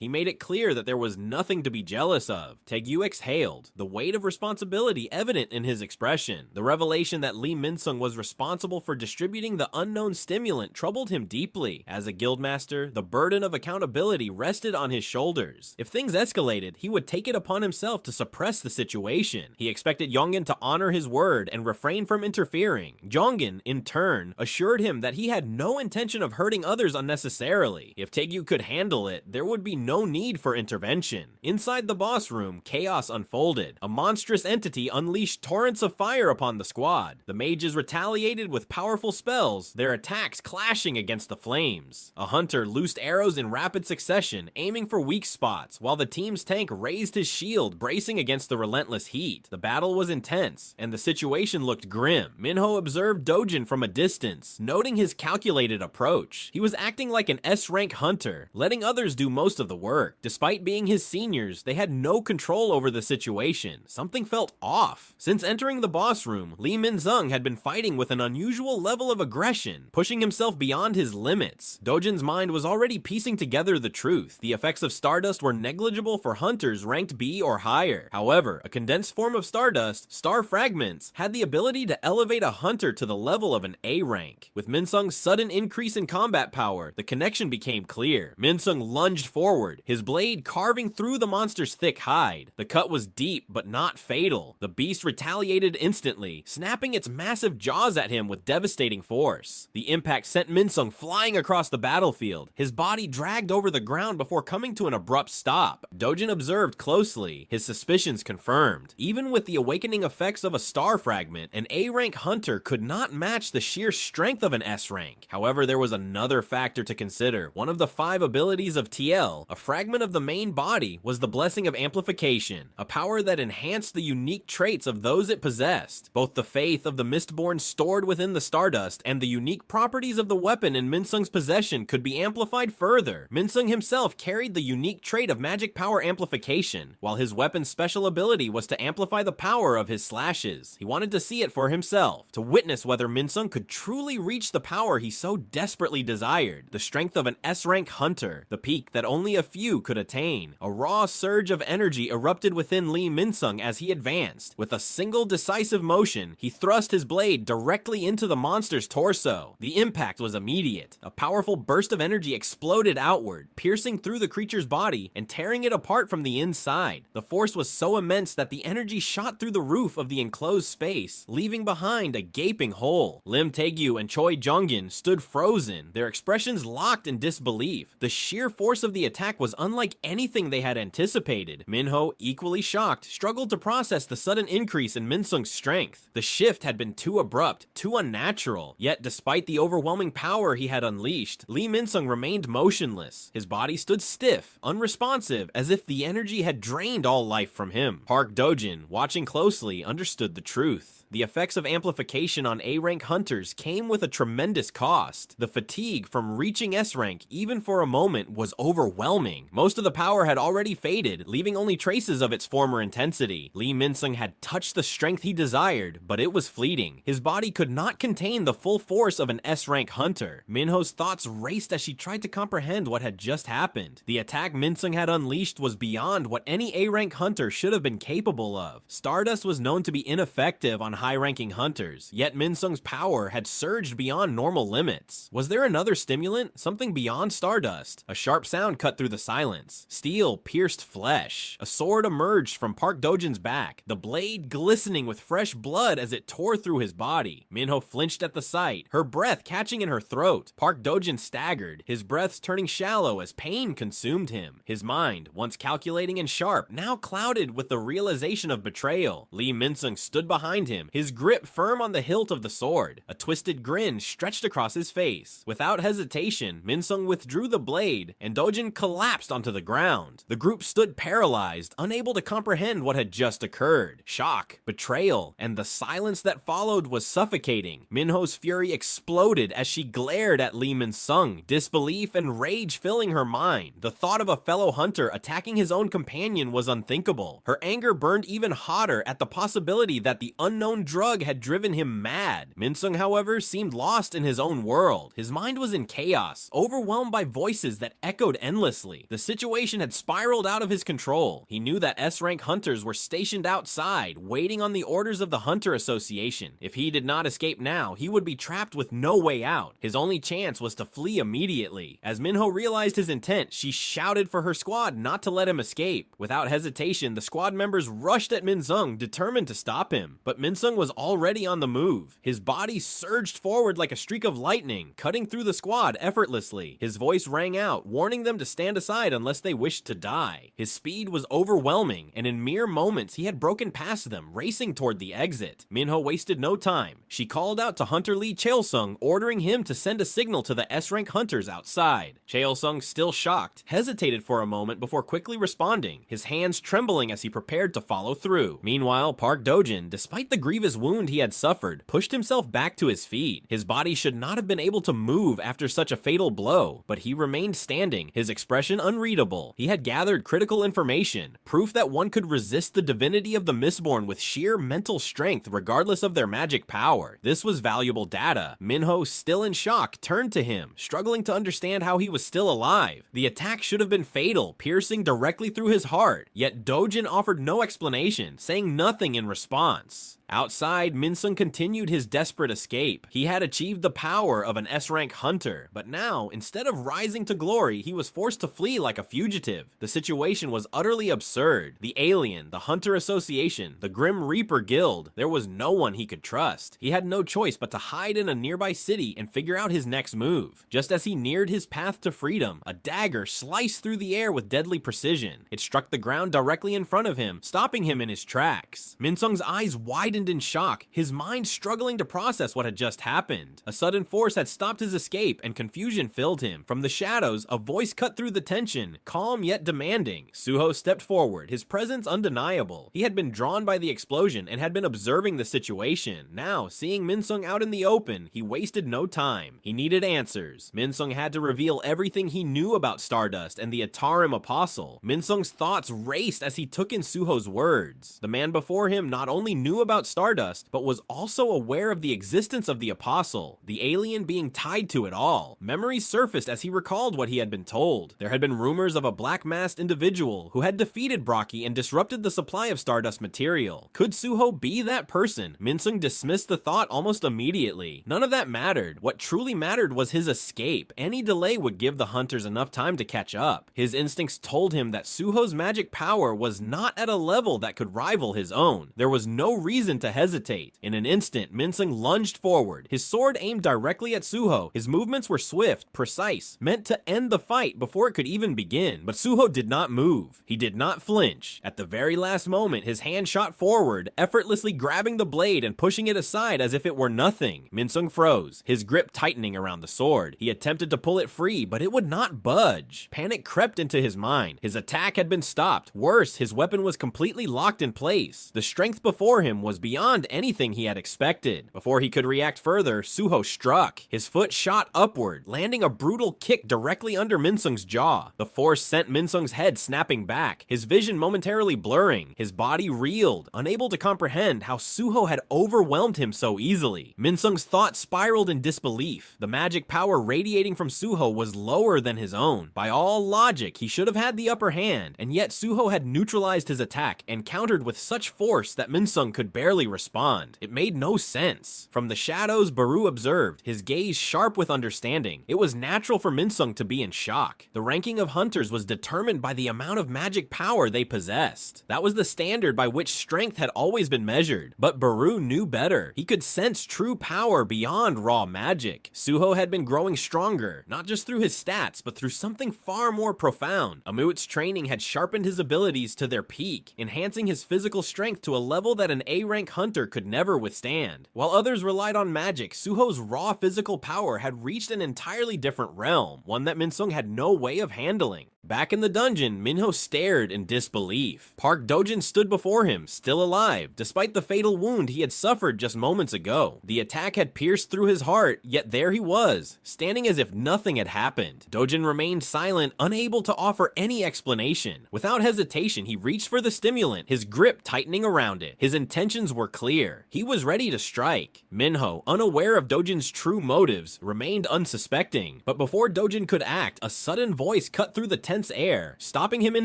He made it clear that there was nothing to be jealous of. Taegyu exhaled, the weight of responsibility evident in his expression. The revelation that Lee Minsung was responsible for distributing the unknown stimulant troubled him deeply. As a guildmaster, the burden of accountability rested on his shoulders. If things escalated, he would take it upon himself to suppress the situation. He expected Jong-in to honor his word and refrain from interfering. Jong-in, in turn, assured him that he had no intention of hurting others unnecessarily. If Taegyu could handle it, there would be no need for intervention. Inside the boss room, chaos unfolded. A monstrous entity unleashed torrents of fire upon the squad. The mages retaliated with powerful spells, their attacks clashing against the flames. A hunter loosed arrows in rapid succession, aiming for weak spots, while the team's tank raised his shield, bracing against the relentless heat. The battle was intense, and the situation looked grim. Minho observed Dojin from a distance, noting his calculated approach. He was acting like an S-rank hunter, letting others do most of the work. Despite being his seniors, they had no control over the situation. Something felt off. Since entering the boss room, Lee Min-sung had been fighting with an unusual level of aggression, pushing himself beyond his limits. Dojin's mind was already piecing together the truth. The effects of Stardust were negligible for hunters ranked B or higher. However, a condensed form of Stardust, Star Fragments, had the ability to elevate a hunter to the level of an A rank. With Min-sung's sudden increase in combat power, the connection became clear. Min-sung lunged forward, his blade carving through the monster's thick hide. The cut was deep, but not fatal. The beast retaliated instantly, snapping its massive jaws at him with devastating force. The impact sent Min-sung flying across the battlefield. His body dragged over the ground before coming to an abrupt stop. Dojin observed closely, his suspicions confirmed. Even with the awakening effects of a star fragment, an A-rank hunter could not match the sheer strength of an S-rank. However, there was another factor to consider. One of the 5 abilities of TL, a fragment of the main body, was the Blessing of Amplification, a power that enhanced the unique traits of those it possessed. Both the faith of the Mistborn stored within the Stardust and the unique properties of the weapon in Min-sung's possession could be amplified further. Min-sung himself carried the unique trait of magic power amplification, while his weapon's special ability was to amplify the power of his slashes. He wanted to see it for himself, to witness whether Min-sung could truly reach the power he so desperately desired, the strength of an S-rank hunter, the peak that only a few could attain. A raw surge of energy erupted within Lee Min-sung as he advanced. With a single decisive motion, he thrust his blade directly into the monster's torso. The impact was immediate. A powerful burst of energy exploded outward, piercing through the creature's body and tearing it apart from the inside. The force was so immense that the energy shot through the roof of the enclosed space, leaving behind a gaping hole. Lim Taegyu and Choi Jong-in stood frozen, their expressions locked in disbelief. The sheer force of the attack was unlike anything they had anticipated. Minho, equally shocked, struggled to process the sudden increase in Min-sung's strength. The shift had been too abrupt, too unnatural. Yet, despite the overwhelming power he had unleashed, Lee Min-sung remained motionless. His body stood stiff, unresponsive, as if the energy had drained all life from him. Park Dojin, watching closely, understood the truth. The effects of amplification on A-rank hunters came with a tremendous cost. The fatigue from reaching S-rank, even for a moment, was overwhelming. Most of the power had already faded, leaving only traces of its former intensity. Lee Min-sung had touched the strength he desired, but it was fleeting. His body could not contain the full force of an S-rank hunter. Minho's thoughts raced as she tried to comprehend what had just happened. The attack Min-sung had unleashed was beyond what any A-rank hunter should have been capable of. Stardust was known to be ineffective on high-ranking hunters, yet Min-sung's power had surged beyond normal limits. Was there another stimulant? Something beyond Stardust? A sharp sound cut through the silence. Steel pierced flesh. A sword emerged from Park Dojin's back, the blade glistening with fresh blood as it tore through his body. Minho flinched at the sight, her breath catching in her throat. Park Dojin staggered, his breaths turning shallow as pain consumed him. His mind, once calculating and sharp, now clouded with the realization of betrayal. Lee Min-sung stood behind him, his grip firm on the hilt of the sword. A twisted grin stretched across his face. Without hesitation, Min-sung withdrew the blade, and Dojin collapsed onto the ground. The group stood paralyzed, unable to comprehend what had just occurred. Shock, betrayal, and the silence that followed was suffocating. Minho's fury exploded as she glared at Lee Min-sung, disbelief and rage filling her mind. The thought of a fellow hunter attacking his own companion was unthinkable. Her anger burned even hotter at the possibility that the unknown drug had driven him mad. Min-sung, however, seemed lost in his own world. His mind was in chaos, overwhelmed by voices that echoed endlessly. The situation had spiraled out of his control. He knew that S-rank hunters were stationed outside, waiting on the orders of the Hunter Association. If he did not escape now, he would be trapped with no way out. His only chance was to flee immediately. As Minho realized his intent, she shouted for her squad not to let him escape. Without hesitation, the squad members rushed at Min-sung, determined to stop him. But Min-sung was already on the move. His body surged forward like a streak of lightning, cutting through the squad effortlessly. His voice rang out, warning them to stand aside unless they wished to die. His speed was overwhelming, and in mere moments he had broken past them, racing toward the exit. Minho wasted no time. She called out to Hunter Lee Chael-sung, ordering him to send a signal to the S-rank hunters outside. Chael-sung, still shocked, hesitated for a moment before quickly responding, his hands trembling as he prepared to follow through. Meanwhile, Park Dojin, despite the grievous wound he had suffered, pushed himself back to his feet. His body should not have been able to move after such a fatal blow, but he remained standing, his expression unreadable. He had gathered critical information, proof that one could resist the divinity of the Mistborn with sheer mental strength regardless of their magic power. This was valuable data. Minho, still in shock, turned to him, struggling to understand how he was still alive. The attack should have been fatal, piercing directly through his heart, yet Dojin offered no explanation, saying nothing in response. Outside, Min-sung continued his desperate escape. He had achieved the power of an S-rank hunter, but now, instead of rising to glory, he was forced to flee like a fugitive. The situation was utterly absurd. The Alien, the Hunter Association, the Grim Reaper Guild, there was no one he could trust. He had no choice but to hide in a nearby city and figure out his next move. Just as he neared his path to freedom, a dagger sliced through the air with deadly precision. It struck the ground directly in front of him, stopping him in his tracks. Min-sung's eyes widened in shock, his mind struggling to process what had just happened. A sudden force had stopped his escape, and confusion filled him. From the shadows, a voice cut through the tension, calm yet demanding. Suho stepped forward, his presence undeniable. He had been drawn by the explosion and had been observing the situation. Now, seeing Min-sung out in the open, he wasted no time. He needed answers. Min-sung had to reveal everything he knew about Stardust and the Atarim Apostle. Min-sung's thoughts raced as he took in Suho's words. The man before him not only knew about Stardust, but was also aware of the existence of the Apostle, the alien being tied to it all. Memories surfaced as he recalled what he had been told. There had been rumors of a black-masked individual who had defeated Brocky and disrupted the supply of Stardust material. Could Suho be that person? Min-sung dismissed the thought almost immediately. None of that mattered. What truly mattered was his escape. Any delay would give the hunters enough time to catch up. His instincts told him that Suho's magic power was not at a level that could rival his own. There was no reason to hesitate. In an instant, Min-sung lunged forward, his sword aimed directly at Suho. His movements were swift, precise, meant to end the fight before it could even begin. But Suho did not move. He did not flinch. At the very last moment, his hand shot forward, effortlessly grabbing the blade and pushing it aside as if it were nothing. Min-sung froze, his grip tightening around the sword. He attempted to pull it free, but it would not budge. Panic crept into his mind. His attack had been stopped. Worse, his weapon was completely locked in place. The strength before him was beyond anything he had expected. Before he could react further, Suho struck. His foot shot upward, landing a brutal kick directly under Minsung's jaw. The force sent Minsung's head snapping back, his vision momentarily blurring. His body reeled, unable to comprehend how Suho had overwhelmed him so easily. Minsung's thoughts spiraled in disbelief. The magic power radiating from Suho was lower than his own. By all logic, he should have had the upper hand, and yet Suho had neutralized his attack and countered with such force that Minsung could barely respond. It made no sense. From the shadows, Beru observed, his gaze sharp with understanding. It was natural for Minsung to be in shock. The ranking of hunters was determined by the amount of magic power they possessed. That was the standard by which strength had always been measured. But Beru knew better. He could sense true power beyond raw magic. Suho had been growing stronger, not just through his stats, but through something far more profound. Ammut's training had sharpened his abilities to their peak, enhancing his physical strength to a level that an A-rank hunter could never withstand. While others relied on magic, Suho's raw physical power had reached an entirely different realm, one that Minsung had no way of handling. Back in the dungeon, Minho stared in disbelief. Park Dojin stood before him, still alive, despite the fatal wound he had suffered just moments ago. The attack had pierced through his heart, yet there he was, standing as if nothing had happened. Dojin remained silent, unable to offer any explanation. Without hesitation, he reached for the stimulant, his grip tightening around it. His intentions were clear. He was ready to strike. Minho, unaware of Dojin's true motives, remained unsuspecting. But before Dojin could act, a sudden voice cut through the tense air, stopping him in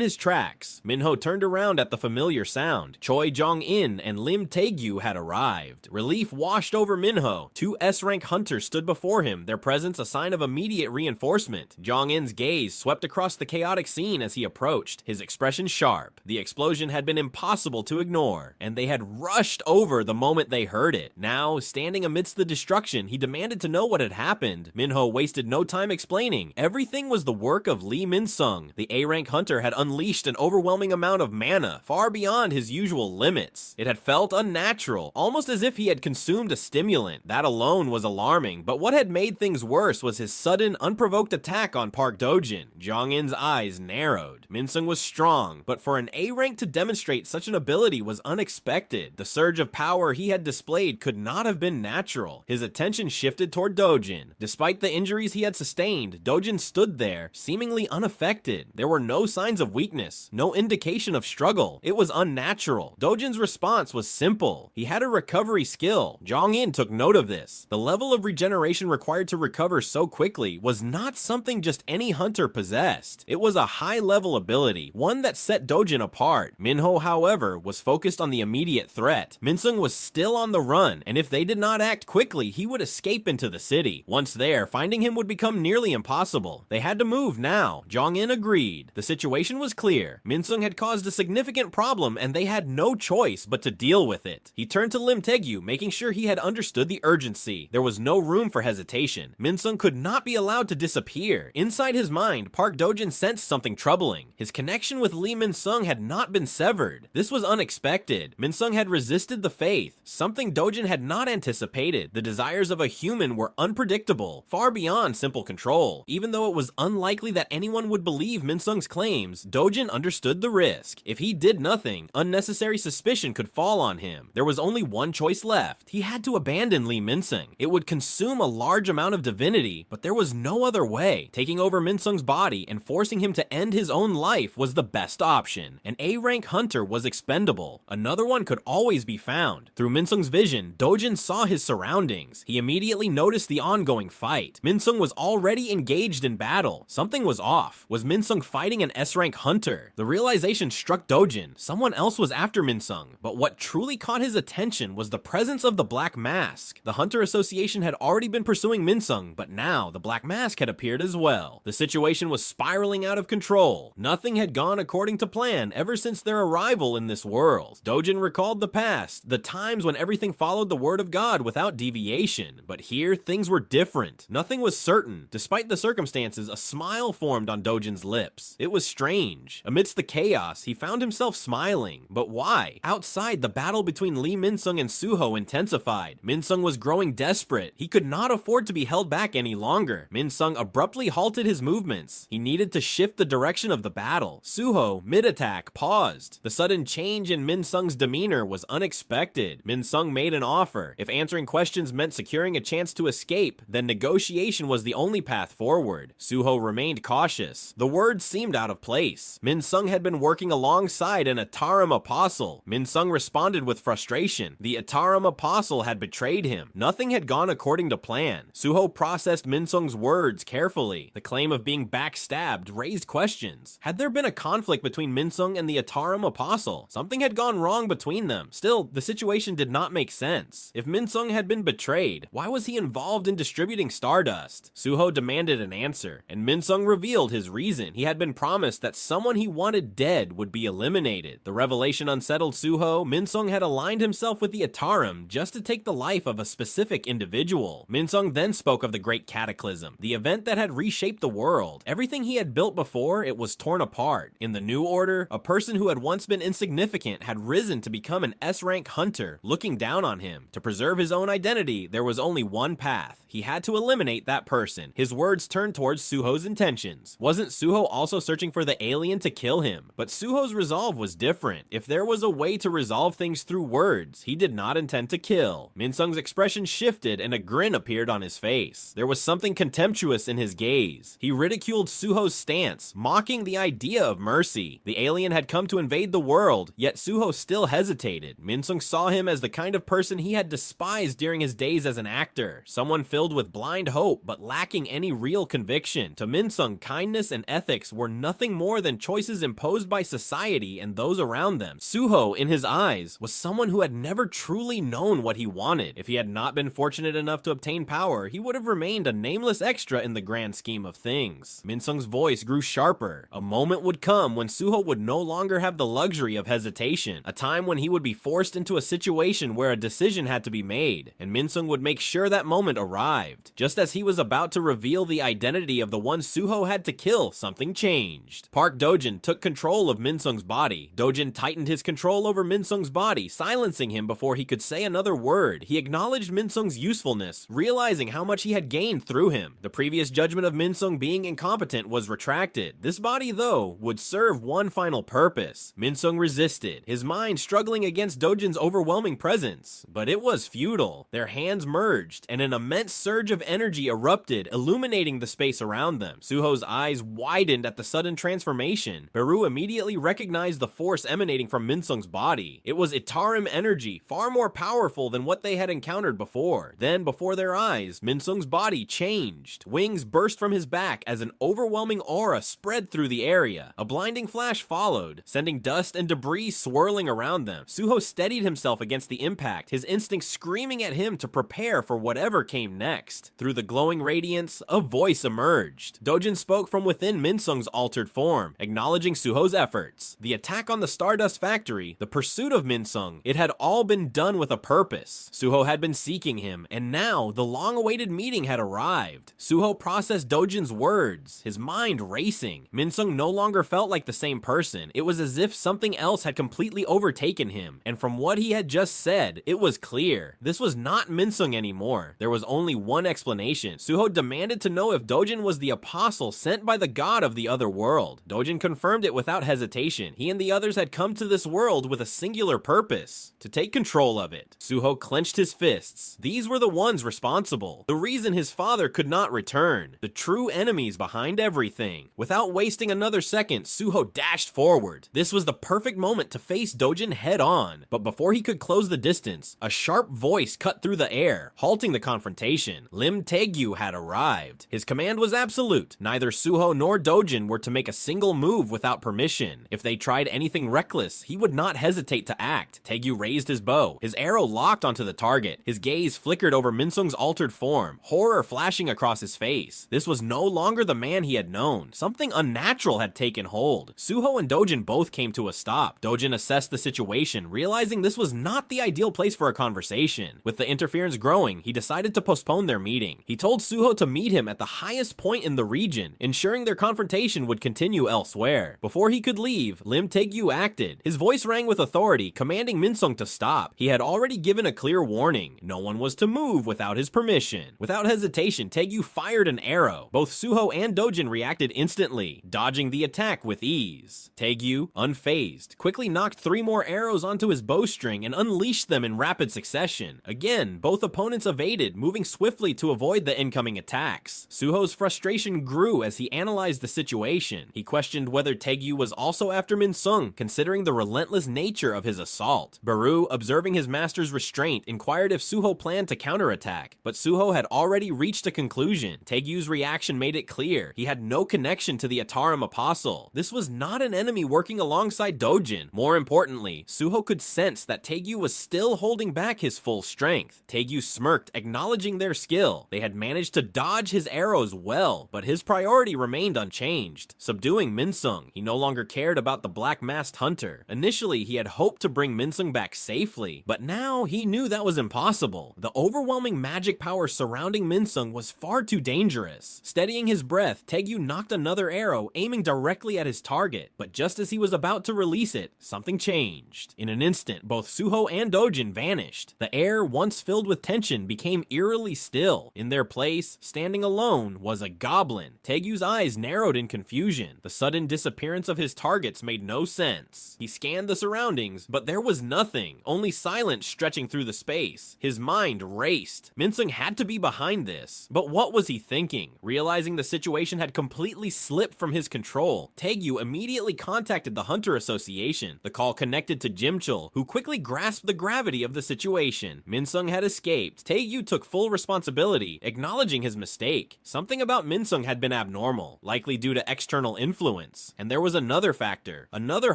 his tracks. Minho turned around at the familiar sound. Choi Jong-in and Lim Taegyu had arrived. Relief washed over Minho. Two S-rank hunters stood before him, their presence a sign of immediate reinforcement. Jong-in's gaze swept across the chaotic scene as he approached, his expression sharp. The explosion had been impossible to ignore, and they had rushed over the moment they heard it. Now, standing amidst the destruction, he demanded to know what had happened. Minho wasted no time explaining. Everything was the work of Lee Min-sung. The A-rank hunter had unleashed an overwhelming amount of mana, far beyond his usual limits. It had felt unnatural, almost as if he had consumed a stimulant. That alone was alarming, but what had made things worse was his sudden, unprovoked attack on Park Dojin. Jong-in's eyes narrowed. Minsung was strong, but for an A-rank to demonstrate such an ability was unexpected. The surge of power he had displayed could not have been natural. His attention shifted toward Dojin. Despite the injuries he had sustained, Dojin stood there, seemingly unaffected. There were no signs of weakness, no indication of struggle. It was unnatural. Dojin's response was simple. He had a recovery skill. Jong-in took note of this. The level of regeneration required to recover so quickly was not something just any hunter possessed. It was a high-level ability, one that set Dojin apart. Minho, however, was focused on the immediate threat. Minsung was still on the run, and if they did not act quickly, he would escape into the city. Once there, finding him would become nearly impossible. They had to move now. Jong-in agreed. The situation was clear. Minsung had caused a significant problem, and they had no choice but to deal with it. He turned to Lim Taegyu, making sure he had understood the urgency. There was no room for hesitation. Minsung could not be allowed to disappear. Inside his mind, Park Dojin sensed something troubling. His connection with Lee Min-sung had not been severed. This was unexpected. Min-sung had resisted the faith, something Dojin had not anticipated. The desires of a human were unpredictable, far beyond simple control. Even though it was unlikely that anyone would believe Min-sung's claims, Dojin understood the risk. If he did nothing, unnecessary suspicion could fall on him. There was only one choice left. He had to abandon Lee Min-sung. It would consume a large amount of divinity, but there was no other way. Taking over Min-sung's body and forcing him to end his own life was the best option. An A-rank hunter was expendable. Another one could always be found. Through Min-sung's vision, Dojin saw his surroundings. He immediately noticed the ongoing fight. Min-sung was already engaged in battle. Something was off. Was Min-sung fighting an S-rank hunter? The realization struck Dojin. Someone else was after Min-sung, but what truly caught his attention was the presence of the Black Mask. The Hunter Association had already been pursuing Min-sung, but now the Black Mask had appeared as well. The situation was spiraling out of control. Nothing had gone according to plan ever since their arrival in this world. Dojin recalled the past, the times when everything followed the word of God without deviation, but here things were different. Nothing was certain. Despite the circumstances, a smile formed on Dojin's his lips. It was strange. Amidst the chaos, he found himself smiling. But why? Outside, the battle between Lee Min-sung and Suho intensified. Min-sung was growing desperate. He could not afford to be held back any longer. Min-sung abruptly halted his movements. He needed to shift the direction of the battle. Suho, mid-attack, paused. The sudden change in Min-sung's demeanor was unexpected. Min-sung made an offer. If answering questions meant securing a chance to escape, then negotiation was the only path forward. Suho remained cautious. The words seemed out of place. Min-sung had been working alongside an Ataram apostle. Min-sung responded with frustration. The Ataram apostle had betrayed him. Nothing had gone according to plan. Suho processed Min-sung's words carefully. The claim of being backstabbed raised questions. Had there been a conflict between Min-sung and the Ataram apostle? Something had gone wrong between them. Still, the situation did not make sense. If Min-sung had been betrayed, why was he involved in distributing stardust? Suho demanded an answer, and Min-sung revealed his reason. He had been promised that someone he wanted dead would be eliminated. The revelation unsettled Suho. Min-sung had aligned himself with the Ataram just to take the life of a specific individual. Min-sung then spoke of the Great Cataclysm, the event that had reshaped the world. Everything he had built before, it was torn apart. In the new order, a person who had once been insignificant had risen to become an S-rank hunter, looking down on him. To preserve his own identity, there was only one path. He had to eliminate that person. His words turned towards Suho's intentions. Wasn't Suho also searching for the alien to kill him? But Suho's resolve was different. If there was a way to resolve things through words, he did not intend to kill. Min-sung's expression shifted and a grin appeared on his face. There was something contemptuous in his gaze. He ridiculed Suho's stance, mocking the idea of mercy. The alien had come to invade the world, yet Suho still hesitated. Min-sung saw him as the kind of person he had despised during his days as an actor, someone filled with blind hope but lacking any real conviction. To Min-sung, kindness and ethics were nothing more than choices imposed by society and those around them. Suho, in his eyes, was someone who had never truly known what he wanted. If he had not been fortunate enough to obtain power, he would have remained a nameless extra in the grand scheme of things. Min-sung's voice grew sharper. A moment would come when Suho would no longer have the luxury of hesitation, a time when he would be forced into a situation where a decision had to be made, and Min-sung would make sure that moment arrived. Just as he was about to reveal the identity of the one Suho had to kill, something changed. Park Dojin took control of Min-sung's body. Dojin tightened his control over Min-sung's body, silencing him before he could say another word. He acknowledged Min-sung's usefulness, realizing how much he had gained through him. The previous judgment of Min-sung being incompetent was retracted. This body, though, would serve one final purpose. Min-sung resisted, his mind struggling against Dojin's overwhelming presence. But it was futile. Their hands merged, and an immense surge of energy erupted, illuminating the space around them. Suho's eyes widened at the sudden transformation. Beru immediately recognized the force emanating from Min-sung's body. It was Itarim energy, far more powerful than what they had encountered before. Then, before their eyes, Min-sung's body changed. Wings burst from his back as an overwhelming aura spread through the area. A blinding flash followed, sending dust and debris swirling around them. Suho steadied himself against the impact, his instincts screaming at him to prepare for whatever came next. Through the glowing radiance, a voice emerged. Dojin spoke from within Min-sung's altered form, acknowledging Suho's efforts. The attack on the Stardust Factory, the pursuit of Min-sung, it had all been done with a purpose. Suho had been seeking him, and now the long-awaited meeting had arrived. Suho processed Dojin's words, his mind racing. Min-sung no longer felt like the same person. It was as if something else had completely overtaken him, and from what he had just said, it was clear. This was not Min-sung anymore. There was only one explanation. Suho demanded to know if Dojin was the apostle sent by the god of the other world. Dojin confirmed it without hesitation. He and the others had come to this world with a singular purpose: to take control of it. Suho clenched his fists. These were the ones responsible. The reason his father could not return. The true enemies behind everything. Without wasting another second, Suho dashed forward. This was the perfect moment to face Dojin head on. But before he could close the distance, a sharp voice cut through the air, halting the confrontation. Lim Taegyu had arrived. His command was absolute. Neither Suho nor Dojin were to make a single move without permission. If they tried anything reckless, he would not hesitate to act. Taegyu raised his bow. His arrow locked onto the target. His gaze flickered over Min-sung's altered form, horror flashing across his face. This was no longer the man he had known. Something unnatural had taken hold. Suho and Dojin both came to a stop. Dojin assessed the situation, realizing this was not the ideal place for a conversation. With the interference growing, he decided to postpone postpone their meeting. He told Suho to meet him at the highest point in the region, ensuring their confrontation would continue elsewhere. Before he could leave, Lim Taegyu acted. His voice rang with authority, commanding Minsung to stop. He had already given a clear warning. No one was to move without his permission. Without hesitation, Taegyu fired an arrow. Both Suho and Dojin reacted instantly, dodging the attack with ease. Taegyu, unfazed, quickly knocked 3 more arrows onto his bowstring and unleashed them in rapid succession. Again, both opponents evaded, moving swiftly to avoid the incoming attacks. Suho's frustration grew as he analyzed the situation. He questioned whether Taegyu was also after Minsung, considering the relentless nature of his assault. Beru, observing his master's restraint, inquired if Suho planned to counterattack, but Suho had already reached a conclusion. Taegyu's reaction made it clear he had no connection to the Ataram Apostle. This was not an enemy working alongside Dojin. More importantly, Suho could sense that Taegyu was still holding back his full strength. Taegyu smirked, acknowledging their skill. They had managed to dodge his arrows well, but his priority remained unchanged. Subduing Minsung, he no longer cared about the black-masked hunter. Initially, he had hoped to bring Minsung back safely, but now he knew that was impossible. The overwhelming magic power surrounding Minsung was far too dangerous. Steadying his breath, Taegyu knocked another arrow, aiming directly at his target, but just as he was about to release it, something changed. In an instant, both Suho and Dojin vanished. The air, once filled with tension, became eerily still. In their place, standing alone, was a goblin. Taegyu's eyes narrowed in confusion. The sudden disappearance of his targets made no sense. He scanned the surroundings, but there was nothing, only silence stretching through the space. His mind raced. Minsung had to be behind this. But what was he thinking? Realizing the situation had completely slipped from his control, Taegyu immediately contacted the Hunter Association. The call connected to Jimchul, who quickly grasped the gravity of the situation. Minsung had escaped. Taegyu took full responsibility, acknowledging his mistake. Something about Minsung had been abnormal, likely due to external influence. And there was another factor. Another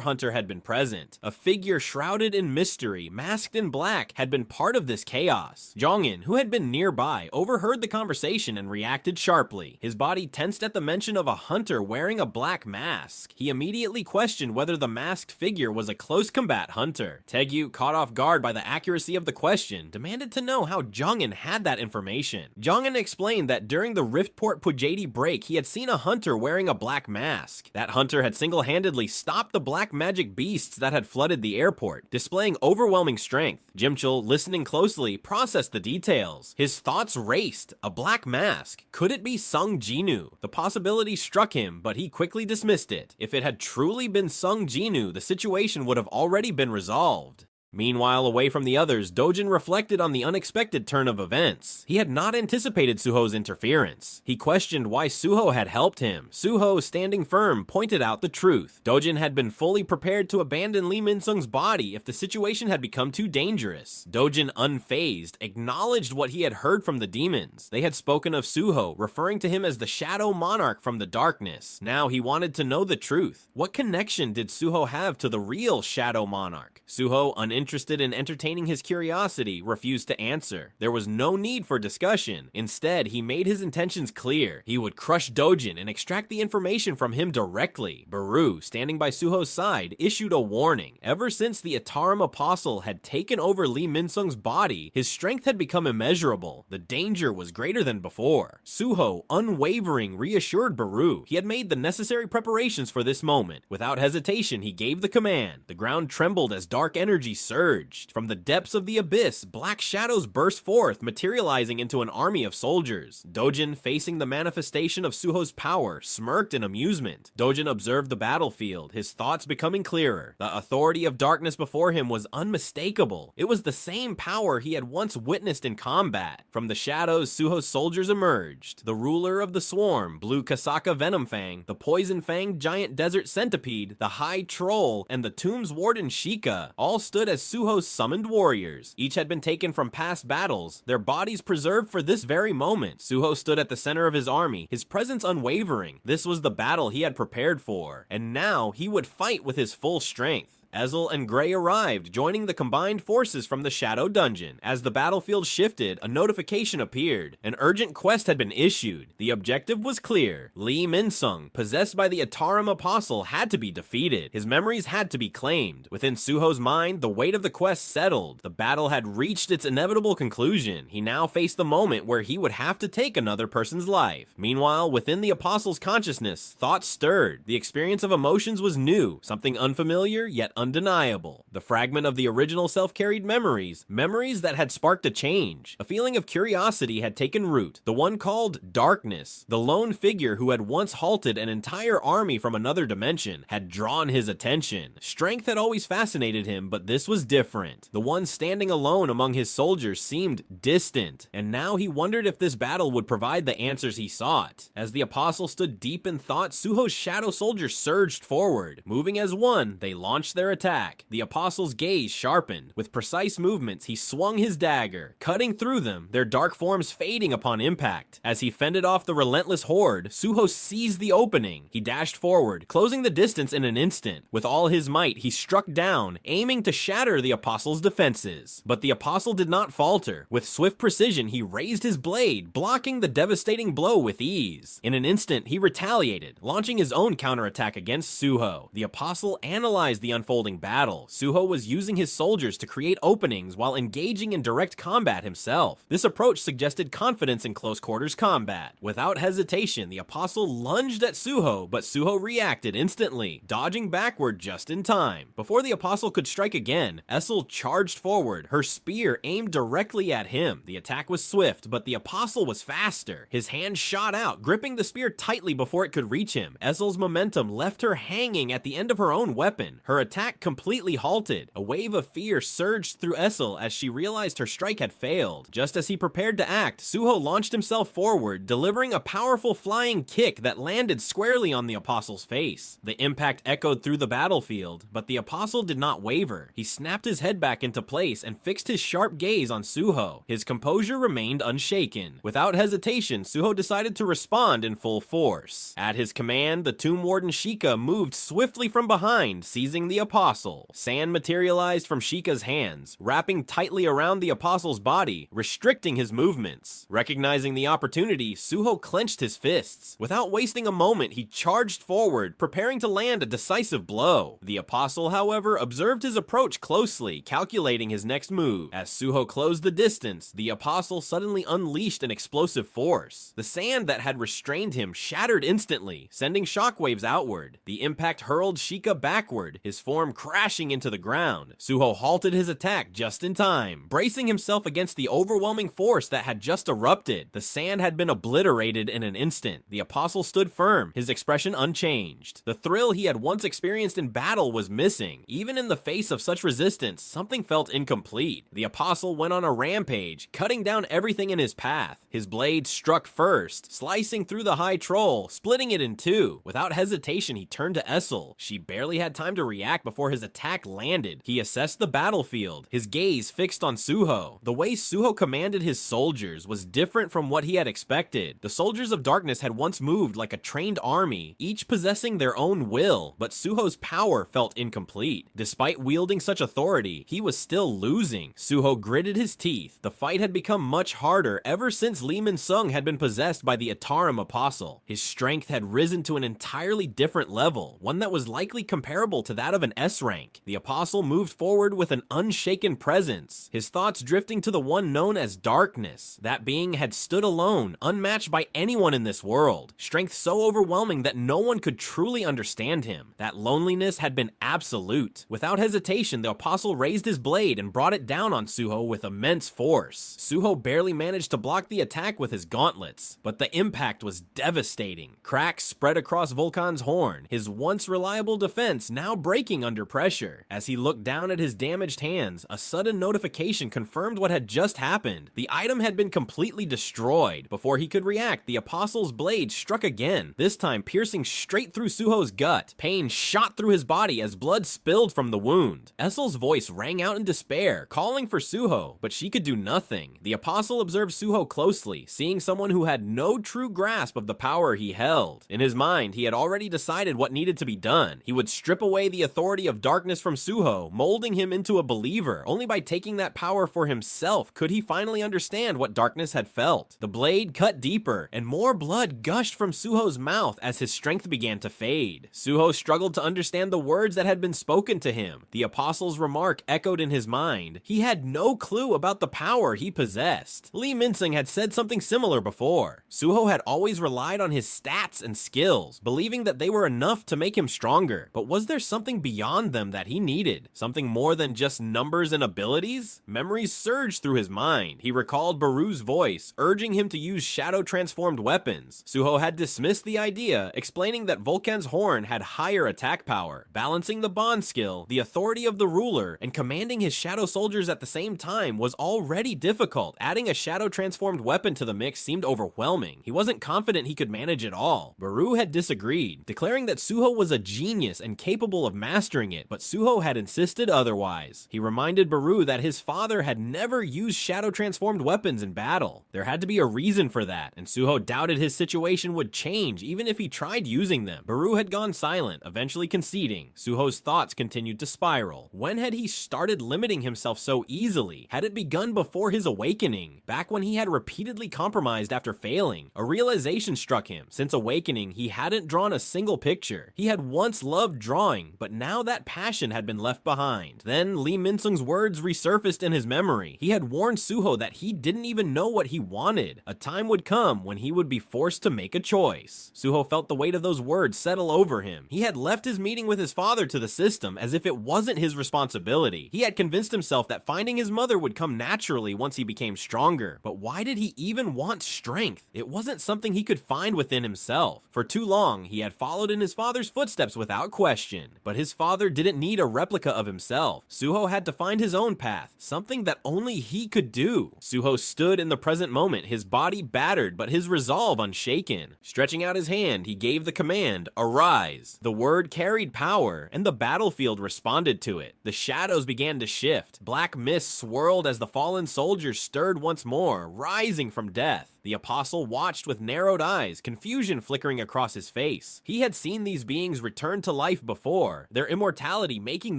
hunter had been present. A figure shrouded in mystery, masked in black, had been part of this chaos. Jongin, who had been nearby, overheard the conversation and reacted sharply. His body tensed at the mention of a hunter wearing a black mask. He immediately questioned whether the masked figure was a close combat hunter. Taegyu, caught off guard by the accuracy of the question, demanded to know how Jongin had that information. Jongin explained that during the Riftport Pujadi break, he had seen a hunter wearing a black mask. That hunter had single-handedly stopped the black magic beasts that had flooded the airport, displaying overwhelming strength. Jimchul, listening closely, processed the details. His thoughts raced. A black mask. Could it be Sung Jinwoo? The possibility struck him, but he quickly dismissed it. If it had truly been Sung Jinwoo, the situation would have already been resolved. Meanwhile, away from the others, Dojin reflected on the unexpected turn of events. He had not anticipated Suho's interference. He questioned why Suho had helped him. Suho, standing firm, pointed out the truth. Dojin had been fully prepared to abandon Lee Min-sung's body if the situation had become too dangerous. Dojin, unfazed, acknowledged what he had heard from the demons. They had spoken of Suho, referring to him as the Shadow Monarch from the darkness. Now he wanted to know the truth. What connection did Suho have to the real Shadow Monarch? Suho, uninterested in entertaining his curiosity, refused to answer. There was no need for discussion. Instead, he made his intentions clear. He would crush Dojin and extract the information from him directly. Beru, standing by Suho's side, issued a warning. Ever since the Ataram Apostle had taken over Lee Min-sung's body, his strength had become immeasurable. The danger was greater than before. Suho, unwavering, reassured Beru. He had made the necessary preparations for this moment. Without hesitation, he gave the command. The ground trembled as dark energy surged. From the depths of the abyss, black shadows burst forth, materializing into an army of soldiers. Dojin, facing the manifestation of Suho's power, smirked in amusement. Dojin observed the battlefield, his thoughts becoming clearer. The authority of darkness before him was unmistakable. It was the same power he had once witnessed in combat. From the shadows, Suho's soldiers emerged. The ruler of the swarm, Blue Kasaka Venomfang, the poison-fanged giant desert centipede, the high troll, and the tomb's warden Sheikah, all stood as Suho's summoned warriors. Each had been taken from past battles, their bodies preserved for this very moment. Suho stood at the center of his army, his presence unwavering. This was the battle he had prepared for, and now he would fight with his full strength. Esil and Gray arrived, joining the combined forces from the Shadow Dungeon. As the battlefield shifted, a notification appeared. An urgent quest had been issued. The objective was clear. Lee Min-sung, possessed by the Ataram Apostle, had to be defeated. His memories had to be claimed. Within Suho's mind, the weight of the quest settled. The battle had reached its inevitable conclusion. He now faced the moment where he would have to take another person's life. Meanwhile, within the Apostle's consciousness, thoughts stirred. The experience of emotions was new, something unfamiliar yet undeniable. The fragment of the original self carried memories that had sparked a change. A feeling of curiosity had taken root, the one called darkness. The lone figure who had once halted an entire army from another dimension had drawn his attention. Strength had always fascinated him, but this was different. The one standing alone among his soldiers seemed distant, and now he wondered if this battle would provide the answers he sought. As the Apostle stood deep in thought, Suho's shadow soldiers surged forward. Moving as one, they launched their attack. The Apostle's gaze sharpened. With precise movements, he swung his dagger, cutting through them, their dark forms fading upon impact. As he fended off the relentless horde, Suho seized the opening. He dashed forward, closing the distance in an instant. With all his might, he struck down, aiming to shatter the Apostle's defenses. But the Apostle did not falter. With swift precision, he raised his blade, blocking the devastating blow with ease. In an instant, he retaliated, launching his own counterattack against Suho. The Apostle analyzed the unfolding battle. Suho was using his soldiers to create openings while engaging in direct combat himself. This approach suggested confidence in close quarters combat. Without hesitation, the Apostle lunged at Suho, but Suho reacted instantly, dodging backward just in time. Before the Apostle could strike again, Esil charged forward, her spear aimed directly at him. The attack was swift, but the Apostle was faster. His hand shot out, gripping the spear tightly before it could reach him. Esil's momentum left her hanging at the end of her own weapon. Her attack completely halted. A wave of fear surged through Esil as she realized her strike had failed. Just as he prepared to act, Suho launched himself forward, delivering a powerful flying kick that landed squarely on the Apostle's face. The impact echoed through the battlefield, but the Apostle did not waver. He snapped his head back into place and fixed his sharp gaze on Suho. His composure remained unshaken. Without hesitation, Suho decided to respond in full force. At his command, the Tomb Warden Sheikah moved swiftly from behind, seizing the Apostle. Sand materialized from Sheikah's hands, wrapping tightly around the Apostle's body, restricting his movements. Recognizing the opportunity, Suho clenched his fists. Without wasting a moment, he charged forward, preparing to land a decisive blow. The Apostle, however, observed his approach closely, calculating his next move. As Suho closed the distance, the Apostle suddenly unleashed an explosive force. The sand that had restrained him shattered instantly, sending shockwaves outward. The impact hurled Sheikah backward, his form crashing into the ground. Suho halted his attack just in time, bracing himself against the overwhelming force that had just erupted. The sand had been obliterated in an instant. The Apostle stood firm, his expression unchanged. The thrill he had once experienced in battle was missing. Even in the face of such resistance, something felt incomplete. The Apostle went on a rampage, cutting down everything in his path. His blade struck first, slicing through the high troll, splitting it in two. Without hesitation, he turned to Esil. She barely had time to react before his attack landed. He assessed the battlefield, his gaze fixed on Suho. The way Suho commanded his soldiers was different from what he had expected. The soldiers of darkness had once moved like a trained army, each possessing their own will, but Suho's power felt incomplete. Despite wielding such authority, he was still losing. Suho gritted his teeth. The fight had become much harder ever since Lee Min-sung had been possessed by the Ataram Apostle. His strength had risen to an entirely different level, one that was likely comparable to that of an S rank. The Apostle moved forward with an unshaken presence, his thoughts drifting to the one known as darkness. That being had stood alone, unmatched by anyone in this world. Strength so overwhelming that no one could truly understand him. That loneliness had been absolute. Without hesitation, the Apostle raised his blade and brought it down on Suho with immense force. Suho barely managed to block the attack with his gauntlets, but the impact was devastating. Cracks spread across Vulcan's horn, his once reliable defense now breaking under pressure. As he looked down at his damaged hands, a sudden notification confirmed what had just happened. The item had been completely destroyed. Before he could react, the Apostle's blade struck again, this time piercing straight through Suho's gut. Pain shot through his body as blood spilled from the wound. Esil's voice rang out in despair, calling for Suho, but she could do nothing. The Apostle observed Suho closely, seeing someone who had no true grasp of the power he held. In his mind, he had already decided what needed to be done. He would strip away the authority authority of darkness from Suho, molding him into a believer. Only by taking that power for himself could he finally understand what darkness had felt. The blade cut deeper, and more blood gushed from Suho's mouth as his strength began to fade. Suho struggled to understand the words that had been spoken to him. The apostle's remark echoed in his mind. He had no clue about the power he possessed. Lee Min-sung had said something similar before. Suho had always relied on his stats and skills, believing that they were enough to make him stronger. But was there something beyond them that he needed? Something more than just numbers and abilities? Memories surged through his mind. He recalled Beru's voice, urging him to use shadow-transformed weapons. Suho had dismissed the idea, explaining that Vulcan's horn had higher attack power, balancing the bond skill, the authority of the ruler, and commanding his shadow soldiers at the same time was already difficult. Adding a shadow-transformed weapon to the mix seemed overwhelming. He wasn't confident he could manage it all. Beru had disagreed, declaring that Suho was a genius and capable of mastering it, but Suho had insisted otherwise. He reminded Beru that his father had never used shadow-transformed weapons in battle. There had to be a reason for that, and Suho doubted his situation would change even if he tried using them. Beru had gone silent, eventually conceding. Suho's thoughts continued to spiral. When had he started limiting himself so easily? Had it begun before his awakening? Back when he had repeatedly compromised after failing? A realization struck him. Since awakening, he hadn't drawn a single picture. He had once loved drawing, but now that passion had been left behind. Then Lee Min-sung's words resurfaced in his memory. He had warned Suho that he didn't even know what he wanted. A time would come when he would be forced to make a choice. Suho felt the weight of those words settle over him. He had left his meeting with his father to the system as if it wasn't his responsibility. He had convinced himself that finding his mother would come naturally once he became stronger. But why did he even want strength? It wasn't something he could find within himself. For too long, he had followed in his father's footsteps without question. But his father didn't need a replica of himself. Suho had to find his own path, something that only he could do. Suho stood in the present moment, his body battered but his resolve unshaken. Stretching out his hand, he gave the command, "Arise." The word carried power, and the battlefield responded to it. The shadows began to shift. Black mist swirled as the fallen soldiers stirred once more, rising from death. The apostle watched with narrowed eyes, confusion flickering across his face. He had seen these beings return to life before, their immortality making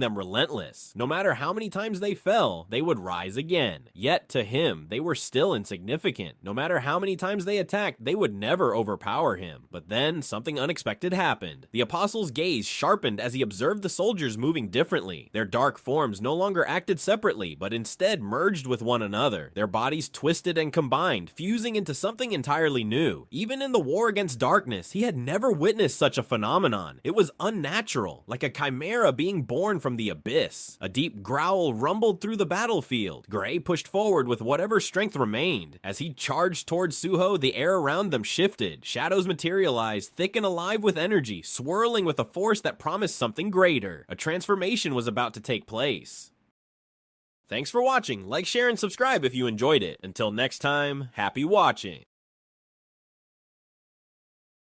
them relentless. No matter how many times they fell, they would rise again. Yet to him, they were still insignificant. No matter how many times they attacked, they would never overpower him. But then, something unexpected happened. The apostle's gaze sharpened as he observed the soldiers moving differently. Their dark forms no longer acted separately, but instead merged with one another. Their bodies twisted and combined, fusing into something entirely new. Even in the war against darkness, he had never witnessed such a phenomenon. It was unnatural, like a chimera being born from the abyss. A deep growl rumbled through the battlefield. Gray pushed forward with whatever strength remained. As he charged towards Suho, the air around them shifted. Shadows materialized, thick and alive with energy, swirling with a force that promised something greater. A transformation was about to take place. Thanks for watching. Like, share, and subscribe if you enjoyed it. Until next time, happy watching.